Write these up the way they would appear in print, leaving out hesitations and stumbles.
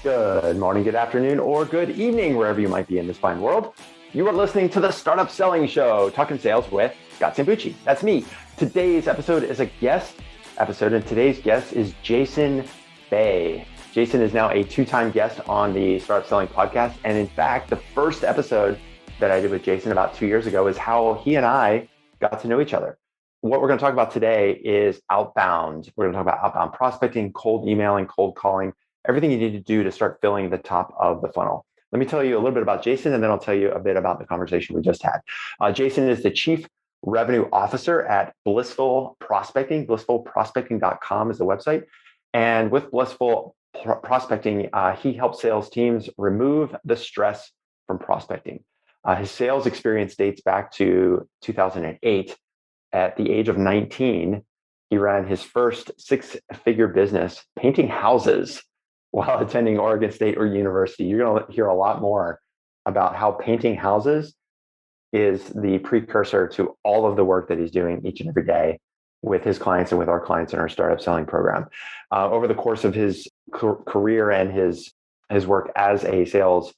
Good morning, good afternoon, or good evening, wherever you might be in this fine world. You are listening to the Startup Selling Show, talking sales with Scott Sambucci. That's me. Today's episode is a guest episode, and today's guest is Jason Bay. Jason is now a two-time guest on the Startup Selling podcast. And in fact, the first episode that I did with Jason about 2 years ago is how he and I got to know each other. What we're going to talk about today is outbound. We're going to talk about outbound prospecting, cold emailing, cold calling, everything you need to do to start filling the top of the funnel. Let me tell you a little bit about Jason, and then I'll tell you a bit about the conversation we just had. Jason is the Chief Revenue Officer at Blissful Prospecting. BlissfulProspecting.com is the website. And with Blissful Prospecting, he helps sales teams remove the stress from prospecting. His sales experience dates back to 2008. At the age of 19, he ran his first six-figure business painting houses while attending Oregon State or University. You're going to hear a lot more about how painting houses is the precursor to all of the work that he's doing each and every day with his clients and with our clients in our startup selling program. Over the course of his career and his work as a sales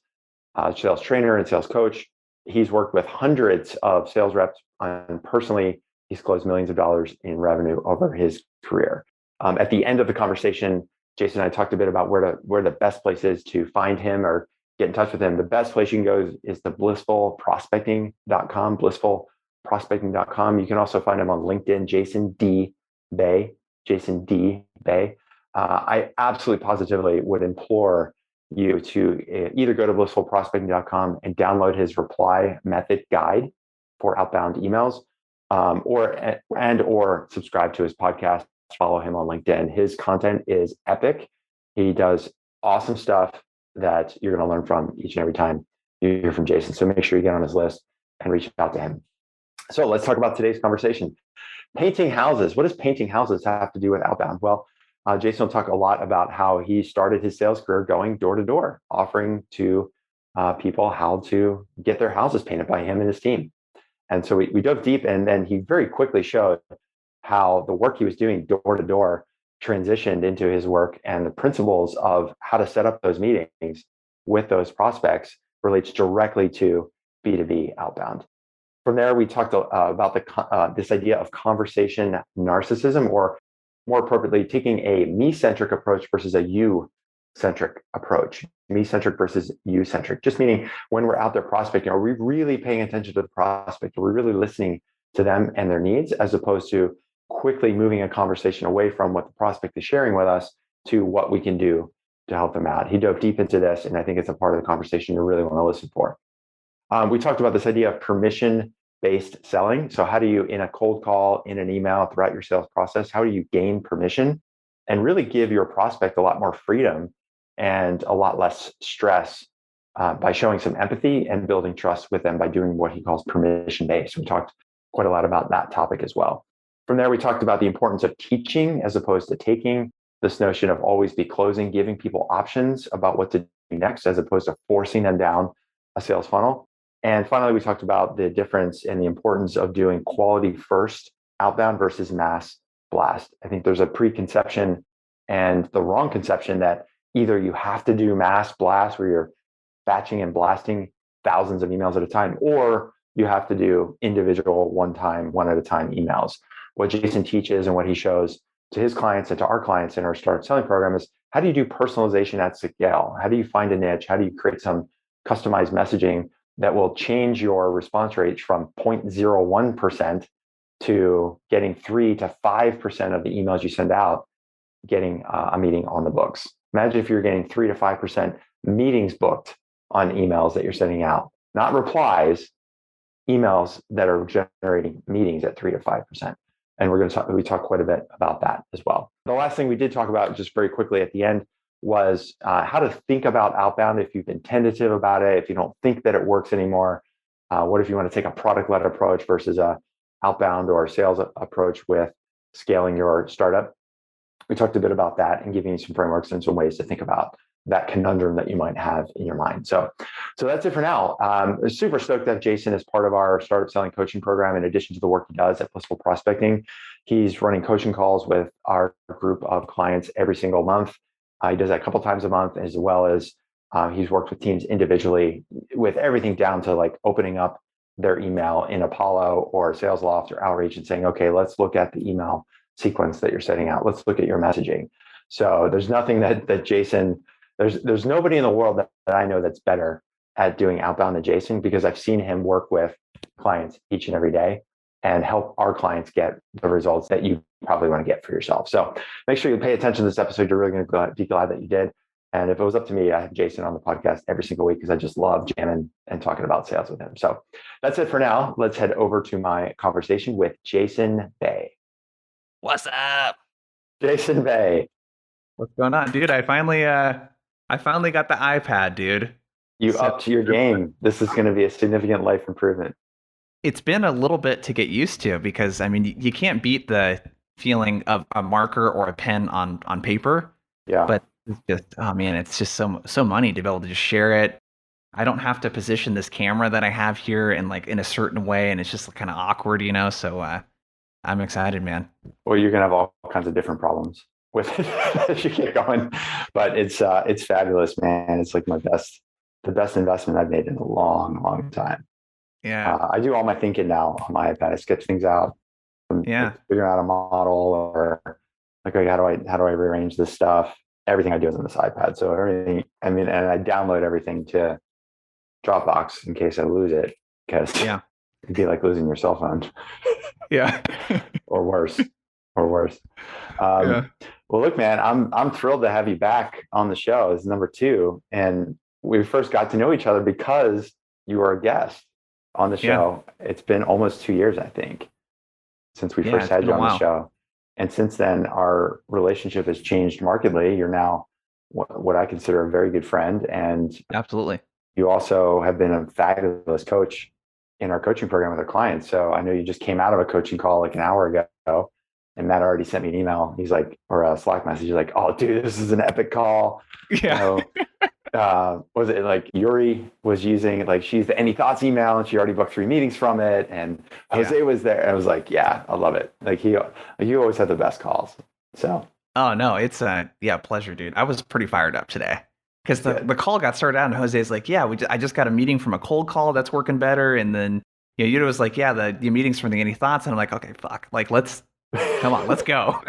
trainer and sales coach, he's worked with hundreds of sales reps, and personally, he's closed millions of dollars in revenue over his career. At the end of the conversation, Jason and I talked a bit about where the best place is to find him or get in touch with him. The best place you can go is the blissfulprospecting.com, blissfulprospecting.com. You can also find him on LinkedIn, Jason D. Bay. I absolutely positively would implore you to either go to blissfulprospecting.com and download his reply method guide for outbound emails, or subscribe to his podcast. Follow him on LinkedIn. His content is epic. He does awesome stuff that you're going to learn from each and every time you hear from Jason. So make sure you get on his list and reach out to him. So let's talk about today's conversation. Painting houses. What does painting houses have to do with outbound? Well, Jason will talk a lot about how he started his sales career going door to door, offering to people how to get their houses painted by him and his team. And so we dove deep, and then he very quickly showed how the work he was doing door to door transitioned into his work, and the principles of how to set up those meetings with those prospects relates directly to B2B outbound. From there, we talked about this idea of conversation narcissism, or more appropriately, taking a me-centric approach versus a you-centric approach. Me-centric versus you-centric, just meaning when we're out there prospecting, are we really paying attention to the prospect? Are we really listening to them and their needs, as opposed to quickly moving a conversation away from what the prospect is sharing with us to what we can do to help them out? He dove deep into this, and I think it's a part of the conversation you really want to listen for. We talked about this idea of permission-based selling. So how do you, in a cold call, in an email, throughout your sales process, how do you gain permission and really give your prospect a lot more freedom and a lot less stress by showing some empathy and building trust with them by doing what he calls permission-based? We talked quite a lot about that topic as well. From there, we talked about the importance of teaching as opposed to taking, this notion of always be closing, giving people options about what to do next, as opposed to forcing them down a sales funnel. And finally, we talked about the difference and the importance of doing quality first outbound versus mass blast. I think there's a preconception and the wrong conception that either you have to do mass blast where you're batching and blasting thousands of emails at a time, or you have to do individual one at a time emails. What Jason teaches and what he shows to his clients and to our clients in our Startup Selling program is, how do you do personalization at scale? How do you find a niche? How do you create some customized messaging that will change your response rate from 0.01% to getting 3 to 5% of the emails you send out, getting a meeting on the books? Imagine if you're getting 3 to 5% meetings booked on emails that you're sending out, not replies, emails that are generating meetings at 3 to 5%. And we talk quite a bit about that as well. The last thing we did talk about, just very quickly at the end, was how to think about outbound if you've been tentative about it, if you don't think that it works anymore. What if you want to take a product-led approach versus a outbound or sales approach with scaling your startup? We talked a bit about that and giving you some frameworks and some ways to think about that conundrum that you might have in your mind. So that's it for now. I'm super stoked to have Jason as part of our startup selling coaching program. In addition to the work he does at Blissful Prospecting, he's running coaching calls with our group of clients every single month. He does that a couple times a month, as well as he's worked with teams individually with everything down to like opening up their email in Apollo or SalesLoft or Outreach and saying, okay, let's look at the email sequence that you're setting out. Let's look at your messaging. So there's nothing that Jason, there's nobody in the world that I know that's better at doing outbound than Jason, because I've seen him work with clients each and every day and help our clients get the results that you probably want to get for yourself. So make sure you pay attention to this episode. You're really going to be glad that you did. And if it was up to me, I have Jason on the podcast every single week because I just love jamming and talking about sales with him. So that's it for now. Let's head over to my conversation with Jason Bay. What's up? Jason Bay. What's going on, dude? I finally got the iPad, dude. You upped your game. This is going to be a significant life improvement. It's been a little bit to get used to because I mean you can't beat the feeling of a marker or a pen on paper. Yeah. But it's just, oh man, it's just so money to be able to just share it. I don't have to position this camera that I have here in a certain way, and it's just kind of awkward, So I'm excited, man. Well, you're gonna have all kinds of different problems with it as you get going, but it's fabulous, man. It's like the best investment I've made in a long, long time. Yeah. I do all my thinking now on my iPad. I sketch things out. Figuring out a model or like, okay, how do I rearrange this stuff? Everything I do is on this iPad. So everything, I mean, and I download everything to Dropbox in case I lose it, because it'd be like losing your cell phone. Yeah. or worse. Well, look, man, I'm thrilled to have you back on the show as number 2. And we first got to know each other because you were a guest on the show. Yeah. It's been almost 2 years, I think, since we first had you on the show. And since then, our relationship has changed markedly. You're now what I consider a very good friend. And absolutely, you also have been a fabulous coach in our coaching program with our clients. So I know you just came out of a coaching call like an hour ago, and Matt already sent me an email. He's like, or a Slack message. He's like, "Oh, dude, this is an epic call." Yeah. Was it like Yuri was using, like, she's the Any Thoughts email, and she already booked 3 meetings from it, and Jose was there, and I was like, yeah, I love it. Like you always have the best calls. So oh no, it's pleasure, dude. I was pretty fired up today because the call got started out, and Jose's like, I just got a meeting from a cold call that's working better, and then Yuta was like, the meetings from the Any Thoughts, and I'm like, okay, fuck, like come on, let's go.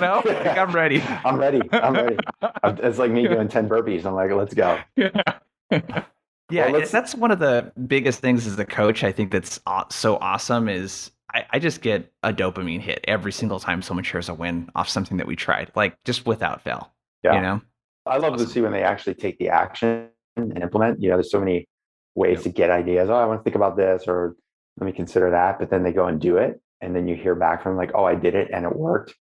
Like, I'm ready. I'm ready. It's like me doing 10 burpees. I'm like, let's go. Yeah, that's one of the biggest things as a coach. I think that's so awesome is I just get a dopamine hit every single time someone shares a win off something that we tried, like just without fail. Yeah. I love to see when they actually take the action and implement. There's so many ways to get ideas. Oh, I want to think about this, or let me consider that. But then they go and do it. And then you hear back from like, oh, I did it and it worked.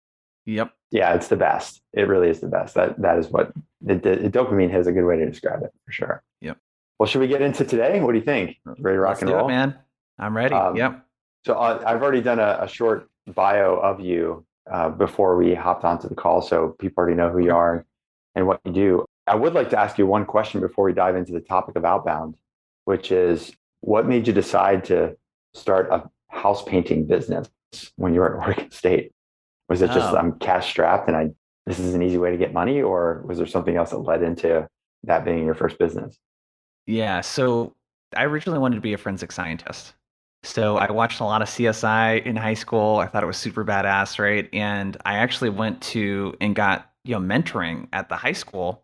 Yep. Yeah, it's the best. It really is the best. That is what the dopamine hit is a good way to describe it, for sure. Yep. Well, should we get into today? What do you think? Ready to rock and roll? Man, I'm ready. Yep. So I've already done a short bio of you before we hopped onto the call, so people already know who you are and what you do. I would like to ask you one question before we dive into the topic of Outbound, which is, what made you decide to start a house painting business when you were at Oregon State? Was it just I'm cash strapped and this is an easy way to get money, or was there something else that led into that being your first business? Yeah, so I originally wanted to be a forensic scientist. So I watched a lot of CSI in high school. I thought it was super badass, right? And I actually went to and got mentoring at the high school.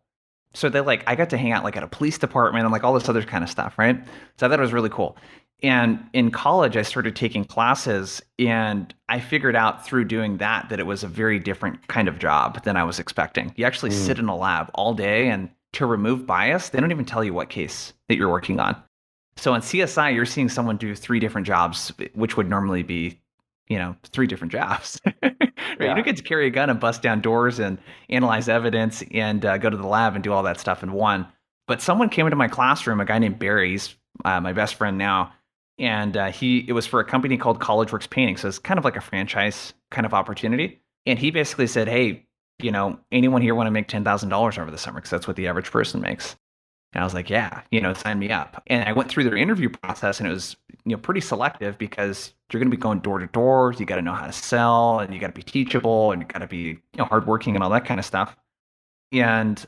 So I got to hang out at a police department and all this other kind of stuff, right? So I thought it was really cool. And in college, I started taking classes, and I figured out through doing that it was a very different kind of job than I was expecting. You actually sit in a lab all day, and to remove bias, they don't even tell you what case that you're working on. So in CSI, you're seeing someone do 3 different jobs, which would normally be, 3 different jobs. Right? Yeah. You don't get to carry a gun and bust down doors and analyze evidence and go to the lab and do all that stuff in one. But someone came into my classroom, a guy named Barry, he's my best friend now. And it was for a company called CollegeWorks Painting. So it's kind of like a franchise kind of opportunity. And he basically said, hey, anyone here want to make $10,000 over the summer? Because that's what the average person makes. And I was like, yeah, sign me up. And I went through their interview process, and it was, pretty selective because you're going to be going door to door. You got to know how to sell, and you got to be teachable, and you got to be, hardworking and all that kind of stuff. And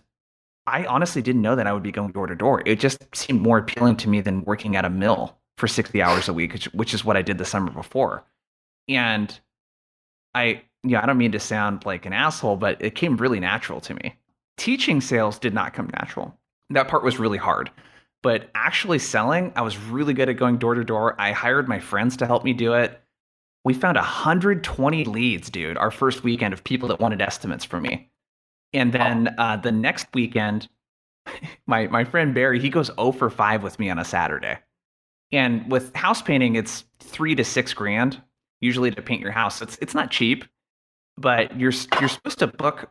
I honestly didn't know that I would be going door to door. It just seemed more appealing to me than working at a mill for 60 hours a week, which is what I did the summer before. And I don't mean to sound like an asshole, but it came really natural to me. Teaching sales did not come natural. That part was really hard. But actually selling, I was really good at going door to door. I hired my friends to help me do it. We found 120 leads, dude, our first weekend of people that wanted estimates from me. And then the next weekend, my friend Barry, he goes 0 for 5 with me on a Saturday. And with house painting, it's 3 to 6 grand usually to paint your house. It's not cheap, but you're supposed to book,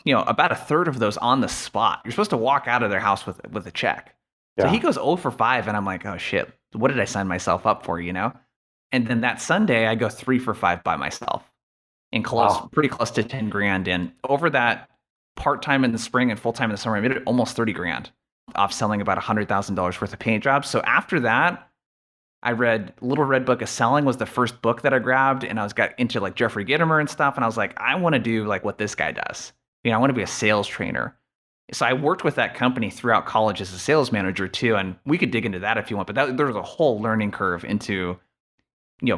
about a third of those on the spot. You're supposed to walk out of their house with a check. So he Yeah. goes 0 for 5, and I'm like, oh shit, what did I sign myself up for, And then that Sunday, I go 3 for 5 by myself and Wow. pretty close to 10 grand. And over that part time in the spring and full time in the summer, I made it almost 30 grand off selling about $100,000 worth of paint jobs. So after that, I read Little Red Book of Selling was the first book that I grabbed, and I was got into like Jeffrey Gitomer and stuff, and I was like, I want to do like what this guy does. I want to be a sales trainer. So I worked with that company throughout college as a sales manager too, and we could dig into that if you want. But there was a whole learning curve into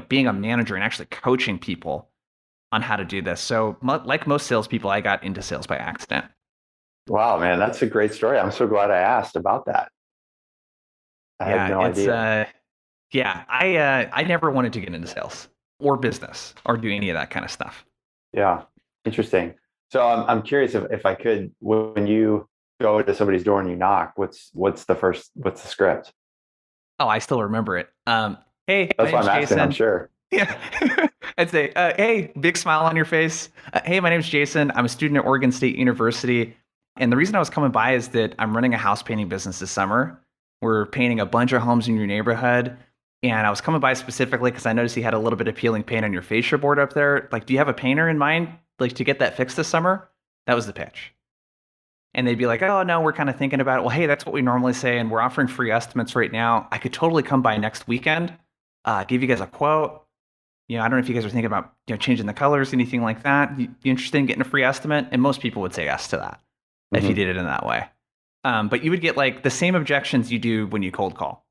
being a manager and actually coaching people on how to do this. So like most salespeople, I got into sales by accident. Wow, man, that's a great story. I'm so glad I asked about that. I had Yeah, no idea. I never wanted to get into sales or business or do any of that kind of stuff. Yeah, interesting. So I'm curious if I could, when you go to somebody's door and you knock, what's the script? Oh, I still remember it. Hey, my That's why name's I'm asking, I'm Jason. sure. Yeah. I'd say, hey, big smile on your face. Hey, my name's Jason. I'm a student at Oregon State University. And the reason I was coming by is that I'm running a house painting business this summer. We're painting a bunch of homes in your neighborhood. And I was coming by specifically because I noticed you had a little bit of peeling paint on your fascia board up there. Like, do you have a painter in mind, like, to get that fixed this summer? That was the pitch. And they'd be like, oh, no, we're kind of thinking about it. Well, hey, that's what we normally say. And we're offering free estimates right now. I could totally come by next weekend, give you guys a quote. I don't know if you guys are thinking about changing the colors, anything like that. You interested in getting a free estimate? And most people would say yes to that if you Hmm. did it in that way. But you would get like the same objections you do when you cold call.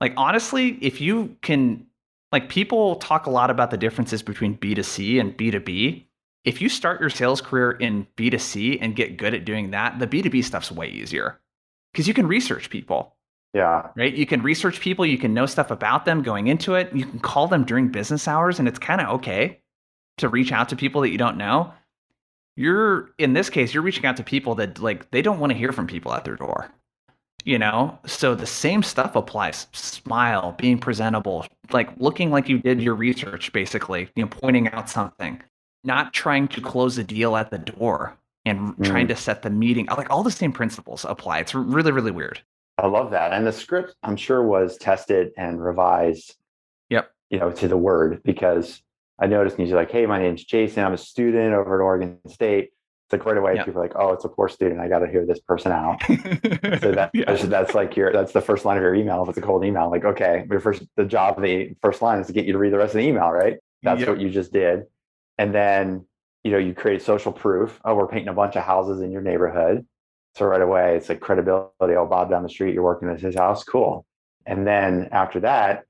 Like honestly, if you can, like people talk a lot about the differences between B2C and B2B. If you start your sales career in B2C and get good at doing that, the B2B stuff's way easier because you can research people, Yeah. right? You can research people, you can know stuff about them going into it. You can call them during business hours, and it's kind of okay to reach out to people that you don't know. You're in this case, you're reaching out to people that like they don't want to hear from people at their door. So the same stuff applies. Smile, being presentable, like looking like you did your research, basically, pointing out something, not trying to close a deal at the door and trying Mm, to set the meeting. Like all the same principles apply. It's really, really weird. I love that. And the script, I'm sure, was tested and revised, Yep. to the word, because I noticed he's like, hey, my name's Jason. I'm a student over at Oregon State. It's like right away, Yep. people are like, oh, it's a poor student. I got to hear this person out. So Yeah. that's like that's the first line of your email. If it's a cold email, like, okay, the job of the first line is to get you to read the rest of the email, right? That's what Yep. you just did. And then, you create social proof. Oh, we're painting a bunch of houses in your neighborhood. So right away, it's like credibility. Oh, Bob down the street, you're working at his house. Cool. And then after that,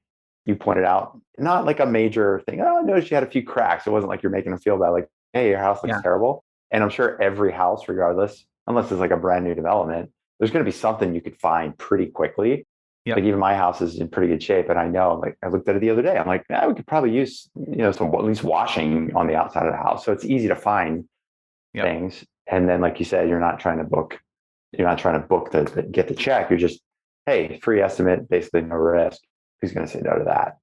you pointed out not like a major thing. Oh, I noticed you had a few cracks. It wasn't like you're making them feel bad, like, hey, your house looks Yeah. terrible. And I'm sure every house, regardless, unless it's like a brand new development, there's going to be something you could find pretty quickly. Like Yep. even my house is in pretty good shape, and I know, like I looked at it the other day. I'm like, we could probably use, some at least washing on the outside of the house. So it's easy to find Yep. things. And then, like you said, you're not trying to book get the check. You're just, hey, free estimate, basically no risk. Who's going to say no to that?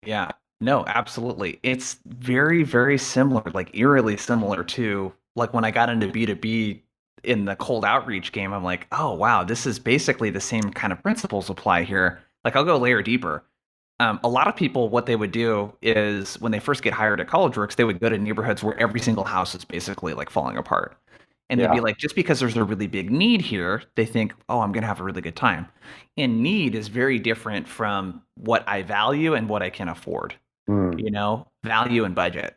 Yeah. No, absolutely. It's very, very similar, like eerily similar to like when I got into B2B in the cold outreach game. I'm like, oh, wow, this is basically the same kind of principles apply here. Like, I'll go a layer deeper. A lot of people, what they would do is when they first get hired at College Works, they would go to neighborhoods where every single house is basically like falling apart. And they'd be Yeah. like, just because there's a really big need here, they think, oh, I'm going to have a really good time. And need is very different from what I value and what I can afford, Mm, value and budget.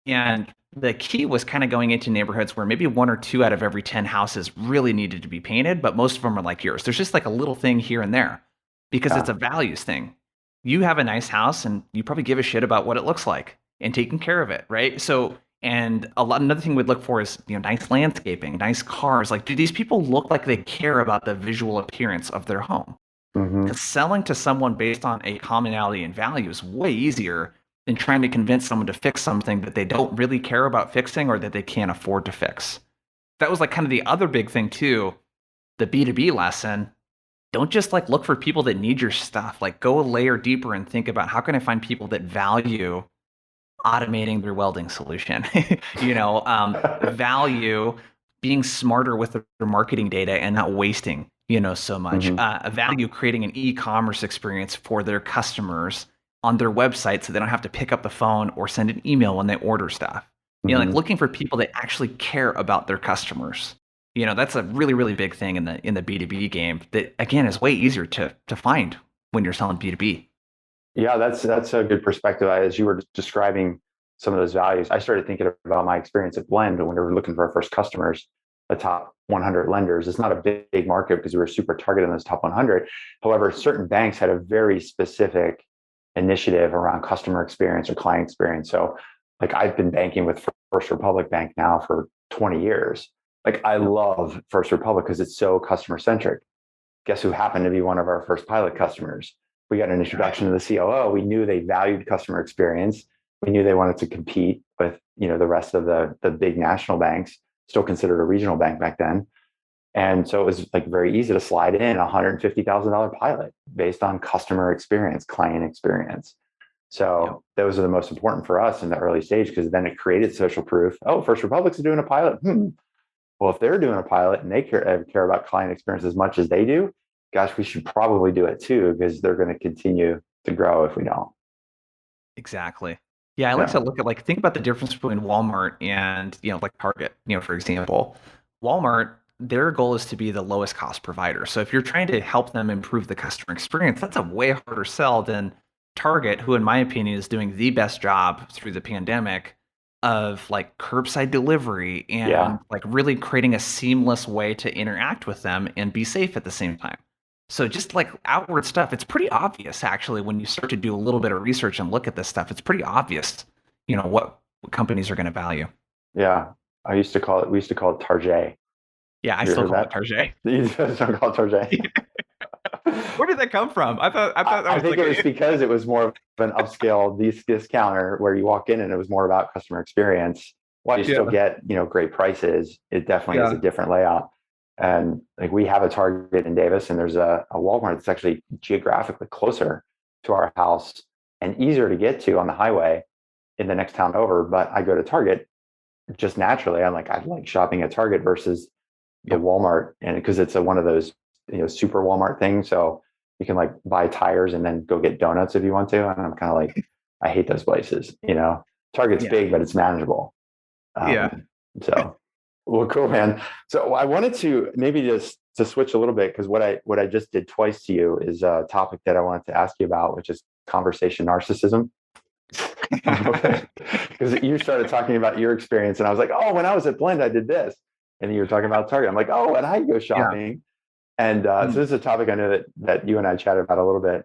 And the key was kind of going into neighborhoods where maybe one or two out of every 10 houses really needed to be painted, but most of them are like yours. There's just like a little thing here and there because it's Yeah. a values thing. You have a nice house and you probably give a shit about what it looks like and taking care of it, right? So, and another thing we'd look for is, nice landscaping, nice cars. Like, do these people look like they care about the visual appearance of their home? Hmm. Because selling to someone based on a commonality in value is way easier than trying to convince someone to fix something that they don't really care about fixing or that they can't afford to fix. That was like kind of the other big thing too. The B2B lesson. Don't just like look for people that need your stuff. Like go a layer deeper and think about how can I find people that value automating their welding solution, value being smarter with their marketing data and not wasting, so much, Hmm. value creating an e-commerce experience for their customers on their website so they don't have to pick up the phone or send an email when they order stuff. Like Hmm. looking for people that actually care about their customers. That's a really, really big thing in the B2B game that again is way easier to find when you're selling B2B. Yeah, that's a good perspective. As you were describing some of those values, I started thinking about my experience at Blend when we were looking for our first customers, the top 100 lenders. It's not a big market because we were super targeted on those top 100. However, certain banks had a very specific initiative around customer experience or client experience. So, like I've been banking with First Republic Bank now for 20 years. Like I Yep. love First Republic because it's so customer centric. Guess who happened to be one of our first pilot customers? We got an Right. introduction to the COO. We knew they valued customer experience. We knew they wanted to compete with the rest of the big national banks, still considered a regional bank back then. And so it was like very easy to slide in a $150,000 pilot based on customer experience, client experience. Yep. So those are the most important for us in the early stage because then it created social proof. Oh, First Republic's doing a pilot. Well, if they're doing a pilot and they care about client experience as much as they do, gosh, we should probably do it too because they're going to continue to grow if we don't. Exactly. Yeah, I like Yeah. to look at think about the difference between Walmart and, like Target, for example. Walmart, their goal is to be the lowest cost provider. So if you're trying to help them improve the customer experience, that's a way harder sell than Target, who in my opinion is doing the best job through the pandemic of like curbside delivery and Yeah. like really creating a seamless way to interact with them and be safe at the same time. So just like outward stuff, it's pretty obvious actually when you start to do a little bit of research and look at this stuff. It's pretty obvious, what companies are going to value. Yeah. We used to call it Target. Yeah, I You still heard call it that? Target. You just don't call it Target. Where did that come from? I thought that I was think like it was because it was more of an upscale discounter where you walk in and it was more about customer experience. While you still yeah, get great prices, it definitely is a yeah, different layout. And like we have a Target in Davis, and there's a Walmart that's actually geographically closer to our house and easier to get to on the highway in the next town over. But I go to Target just naturally. I like shopping at Target versus the yep, Walmart, and because it's one of those super Walmart things, so you can like buy tires and then go get donuts if you want to. And I'm kind of like, I hate those places. Target's yeah, big, but it's manageable. yeah, Um, so, well, cool, man. So I wanted to maybe just to switch a little bit because what I just did twice to you is a topic that I wanted to ask you about, which is conversation narcissism. Okay. Because you started talking about your experience, and I was like, oh, when I was at Blend, I did this. And you were talking about Target. I'm like, oh, and I go yeah. shopping. And so Mm. this is a topic I know that you and I chatted about a little bit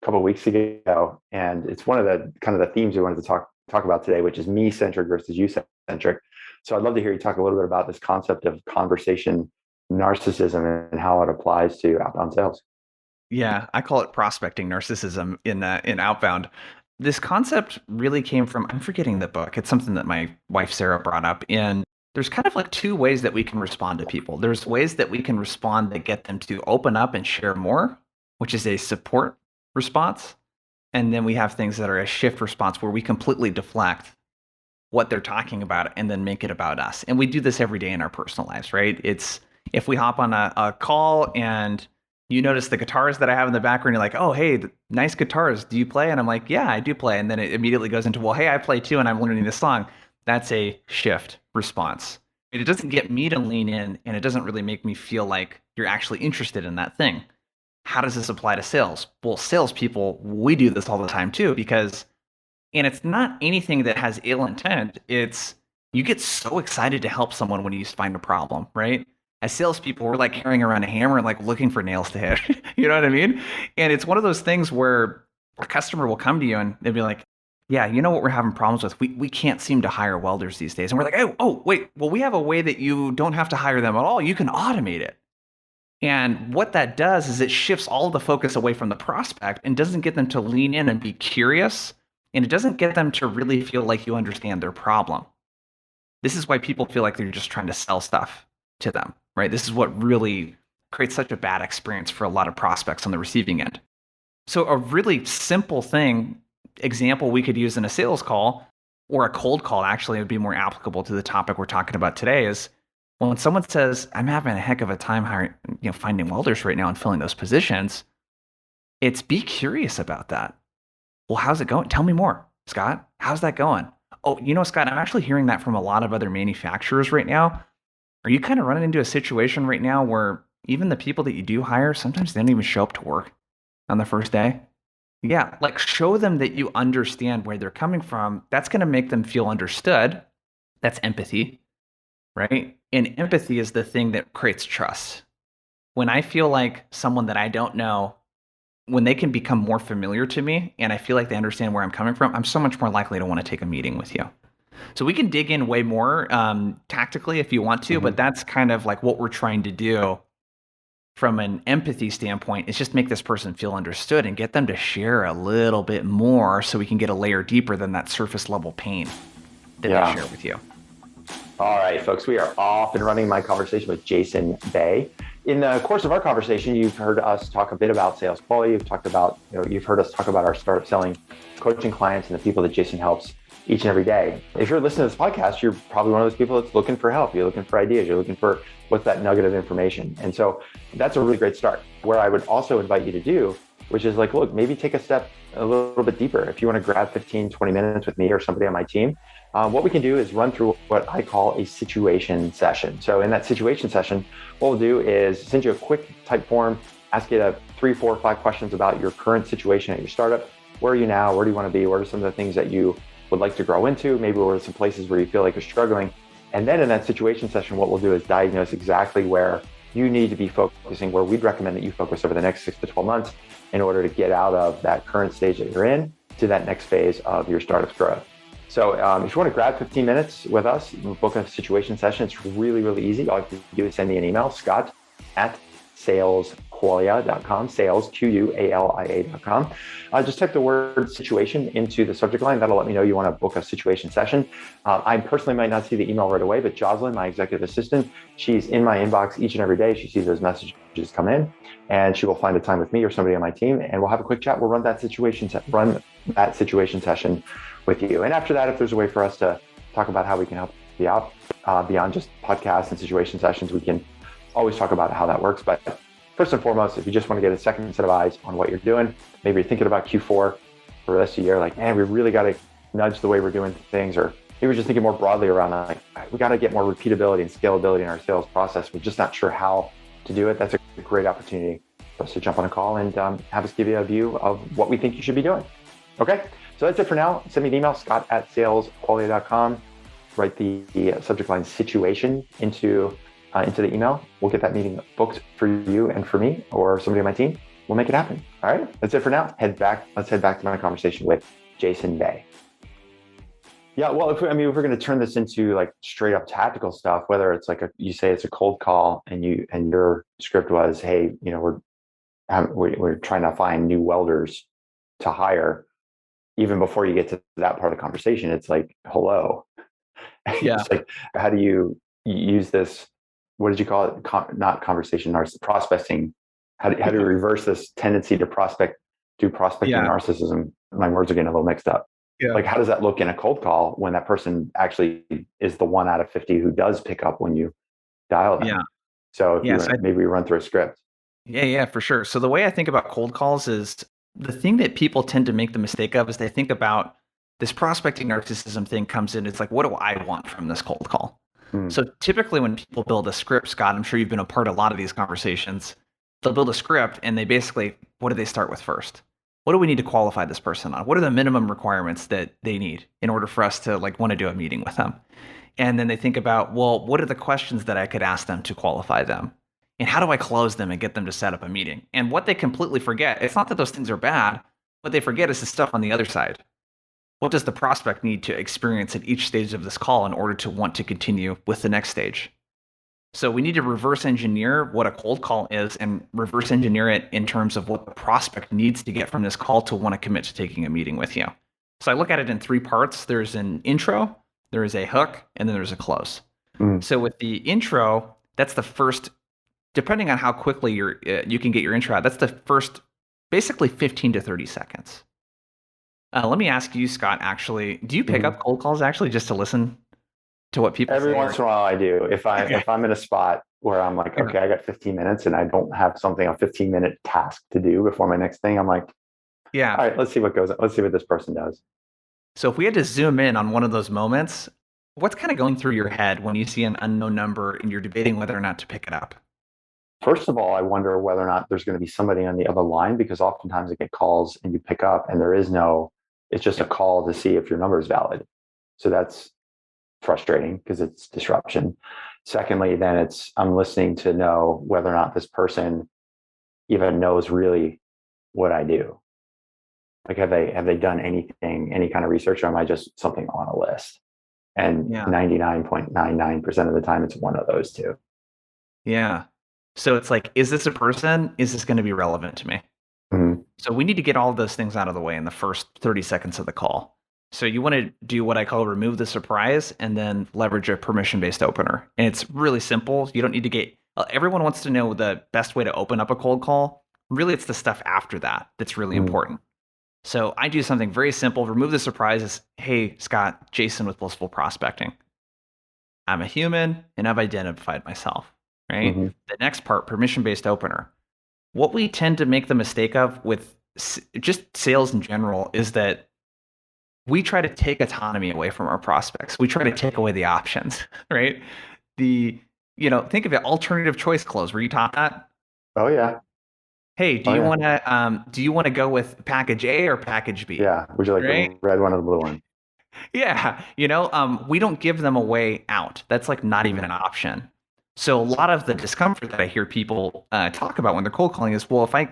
a couple of weeks ago. And it's one of the kind of the themes we wanted to talk about today, which is me centric versus you centric. So I'd love to hear you talk a little bit about this concept of conversation narcissism and how it applies to outbound sales. Yeah, I call it prospecting narcissism in Outbound. This concept really came from I'm forgetting the book. It's something that my wife Sarah brought up, and there's kind of like two ways that we can respond to people. There's ways that we can respond that get them to open up and share more, which is a support response, and then we have things that are a shift response where we completely deflect what they're talking about and then make it about us. And we do this every day in our personal lives, right? It's if we hop on a call and you notice the guitars that I have in the background, you're like, oh, hey, nice guitars. Do you play? And I'm like, yeah, I do play. And then it immediately goes into, well, hey, I play too, and I'm learning this song. That's a shift response. It doesn't get me to lean in, and it doesn't really make me feel like you're actually interested in that thing. How does this apply to sales? Well, salespeople, we do this all the time too, because And it's not anything that has ill intent. It's you get so excited to help someone when you find a problem, right? As salespeople, we're like carrying around a hammer and like looking for nails to hit. You know what I mean? And it's one of those things where a customer will come to you and they'll be like, yeah, you know what we're having problems with? We can't seem to hire welders these days. And we're like, oh, wait, well, we have a way that you don't have to hire them at all. You can automate it. And what that does is it shifts all of the focus away from the prospect and doesn't get them to lean in and be curious. And it doesn't get them to really feel like you understand their problem. This is why people feel like they're just trying to sell stuff to them, right? This is what really creates such a bad experience for a lot of prospects on the receiving end. So a really simple example we could use in a sales call or a cold call, actually, would be more applicable to the topic we're talking about today is, well, when someone says, I'm having a heck of a time finding welders right now and filling those positions, it's be curious about that. Well, how's it going? Tell me more, Scott. How's that going? Oh, Scott, I'm actually hearing that from a lot of other manufacturers right now. Are you kind of running into a situation right now where even the people that you do hire, sometimes they don't even show up to work on the first day? Yeah, like show them that you understand where they're coming from. That's going to make them feel understood. That's empathy, right? And empathy is the thing that creates trust. When I feel like someone that I don't know, when they can become more familiar to me and I feel like they understand where I'm coming from, I'm so much more likely to want to take a meeting with you. So we can dig in way more tactically if you want to, but that's kind of like what we're trying to do from an empathy standpoint, is just make this person feel understood and get them to share a little bit more so we can get a layer deeper than that surface level pain that they share with you. All right, folks, we are off and running my conversation with Jason Bay. In the course of our conversation, you've heard us talk a bit about sales quality. You've heard us talk about our startup selling coaching clients and the people that Jason helps each and every day. If you're listening to this podcast, you're probably one of those people that's looking for help. You're looking for ideas. You're looking for what's that nugget of information. And so that's a really great start. Where I would also invite you to do, which is like, look, maybe take a step a little bit deeper. If you want to grab 15, 20 minutes with me or somebody on my team, what we can do is run through what I call a situation session. So in that situation session, what we'll do is send you a quick type form, ask you 3, 4, 5 questions about your current situation at your startup. Where are you now? Where do you want to be? What are some of the things that you would like to grow into? Maybe what are some places where you feel like you're struggling? And then in that situation session, what we'll do is diagnose exactly where you need to be focusing, where we'd recommend that you focus over the next 6 to 12 months in order to get out of that current stage that you're in to that next phase of your startup's growth. So if you want to grab 15 minutes with us, book a situation session. It's really, really easy. All you have to do is send me an email, scott@salesqualia.com, sales, QUALIA.com. Just type the word situation into the subject line. That'll let me know you want to book a situation session. I personally might not see the email right away, but Jocelyn, my executive assistant, she's in my inbox each and every day. She sees those messages come in and she will find a time with me or somebody on my team and we'll have a quick chat. We'll run that situation session with you. And after that, if there's a way for us to talk about how we can help you out beyond just podcasts and situation sessions, we can always talk about how that works. But first and foremost, if you just want to get a second set of eyes on what you're doing, maybe you're thinking about Q4 for the rest of the year, like, man, we really got to nudge the way we're doing things, or maybe we're just thinking more broadly around like, we got to get more repeatability and scalability in our sales process. We're just not sure how to do it. That's a great opportunity for us to jump on a call and have us give you a view of what we think you should be doing. Okay, so that's it for now. Send me an email, scott@salesqualia.com. Write the subject line situation into the email. We'll get that meeting booked for you and for me or somebody on my team. We'll make it happen. All right, that's it for now. Let's head back to my conversation with Jason Bay. Yeah, well, if we're going to turn this into like straight up tactical stuff, whether it's like you say it's a cold call and your script was, hey, we're trying to find new welders to hire. Even before you get to that part of the conversation, it's like, hello. Yeah. It's like, how do you use this? What did you call it? Not conversation, prospecting. How do you reverse this tendency to prospecting narcissism? My words are getting a little mixed up. Yeah. Like, how does that look in a cold call when that person actually is the 1 out of 50 who does pick up when you dial them? Yeah. So maybe we run through a script. Yeah, for sure. So the way I think about cold calls is the thing that people tend to make the mistake of is they think about this prospecting narcissism thing comes in. It's like, what do I want from this cold call? So typically when people build a script, Scott, I'm sure you've been a part of a lot of these conversations. They'll build a script and they basically, what do they start with first? what do we need to qualify this person on? What are the minimum requirements that they need in order for us to like want to do a meeting with them? And then they think about, well, what are the questions that I could ask them to qualify them? And how do I close them and get them to set up a meeting? And what they completely forget, it's not that those things are bad. What they forget is the stuff on the other side. What does the prospect need to experience at each stage of this call in order to want to continue with the next stage? So we need to reverse engineer what a cold call is and reverse engineer it in terms of what the prospect needs to get from this call to want to commit to taking a meeting with you. So I look at it in 3 parts. There's an intro, there is a hook, and then there's a close. So with the intro, that's the first, depending on how quickly you can get your intro out, that's the first basically 15 to 30 seconds. Let me ask you, Scott, actually, do you pick up cold calls actually just to listen to what people Every say? once in a while I do. If I'm in a spot where I'm like, okay, I got 15 minutes and I don't have a 15-minute task to do before my next thing, I'm like, yeah, all right, let's see what this person does. So if we had to zoom in on one of those moments, what's kind of going through your head when you see an unknown number and you're debating whether or not to pick it up? First of all, I wonder whether or not there's going to be somebody on the other line, because oftentimes I get calls and you pick up and it's just a call to see if your number is valid. So that's frustrating because it's disruption. Secondly, then I'm listening to know whether or not this person even knows really what I do. Like, have they done anything, any kind of research, or am I just something on a list? And 99.99% of the time, it's one of those two. Yeah. So it's like, is this a person? Is this going to be relevant to me? So we need to get all of those things out of the way in the first 30 seconds of the call. So you want to do what I call remove the surprise and then leverage a permission-based opener. And it's really simple. You don't need to get, everyone wants to know the best way to open up a cold call. Really, it's the stuff after that that's really important. So I do something very simple. Remove the surprise is, hey, Scott, Jason with Blissful Prospecting. I'm a human and I've identified myself, right? The next part, permission-based opener. What we tend to make the mistake of with just sales in general is that we try to take autonomy away from our prospects. We try to take away the options, right? Think of it, alternative choice close. Were you taught that? Oh yeah. Hey, do you want to go with package A or package B? Yeah. Would you like the red one or the blue one? Yeah. We don't give them a way out. That's like not even an option. So a lot of the discomfort that I hear people talk about when they're cold calling is, well, if I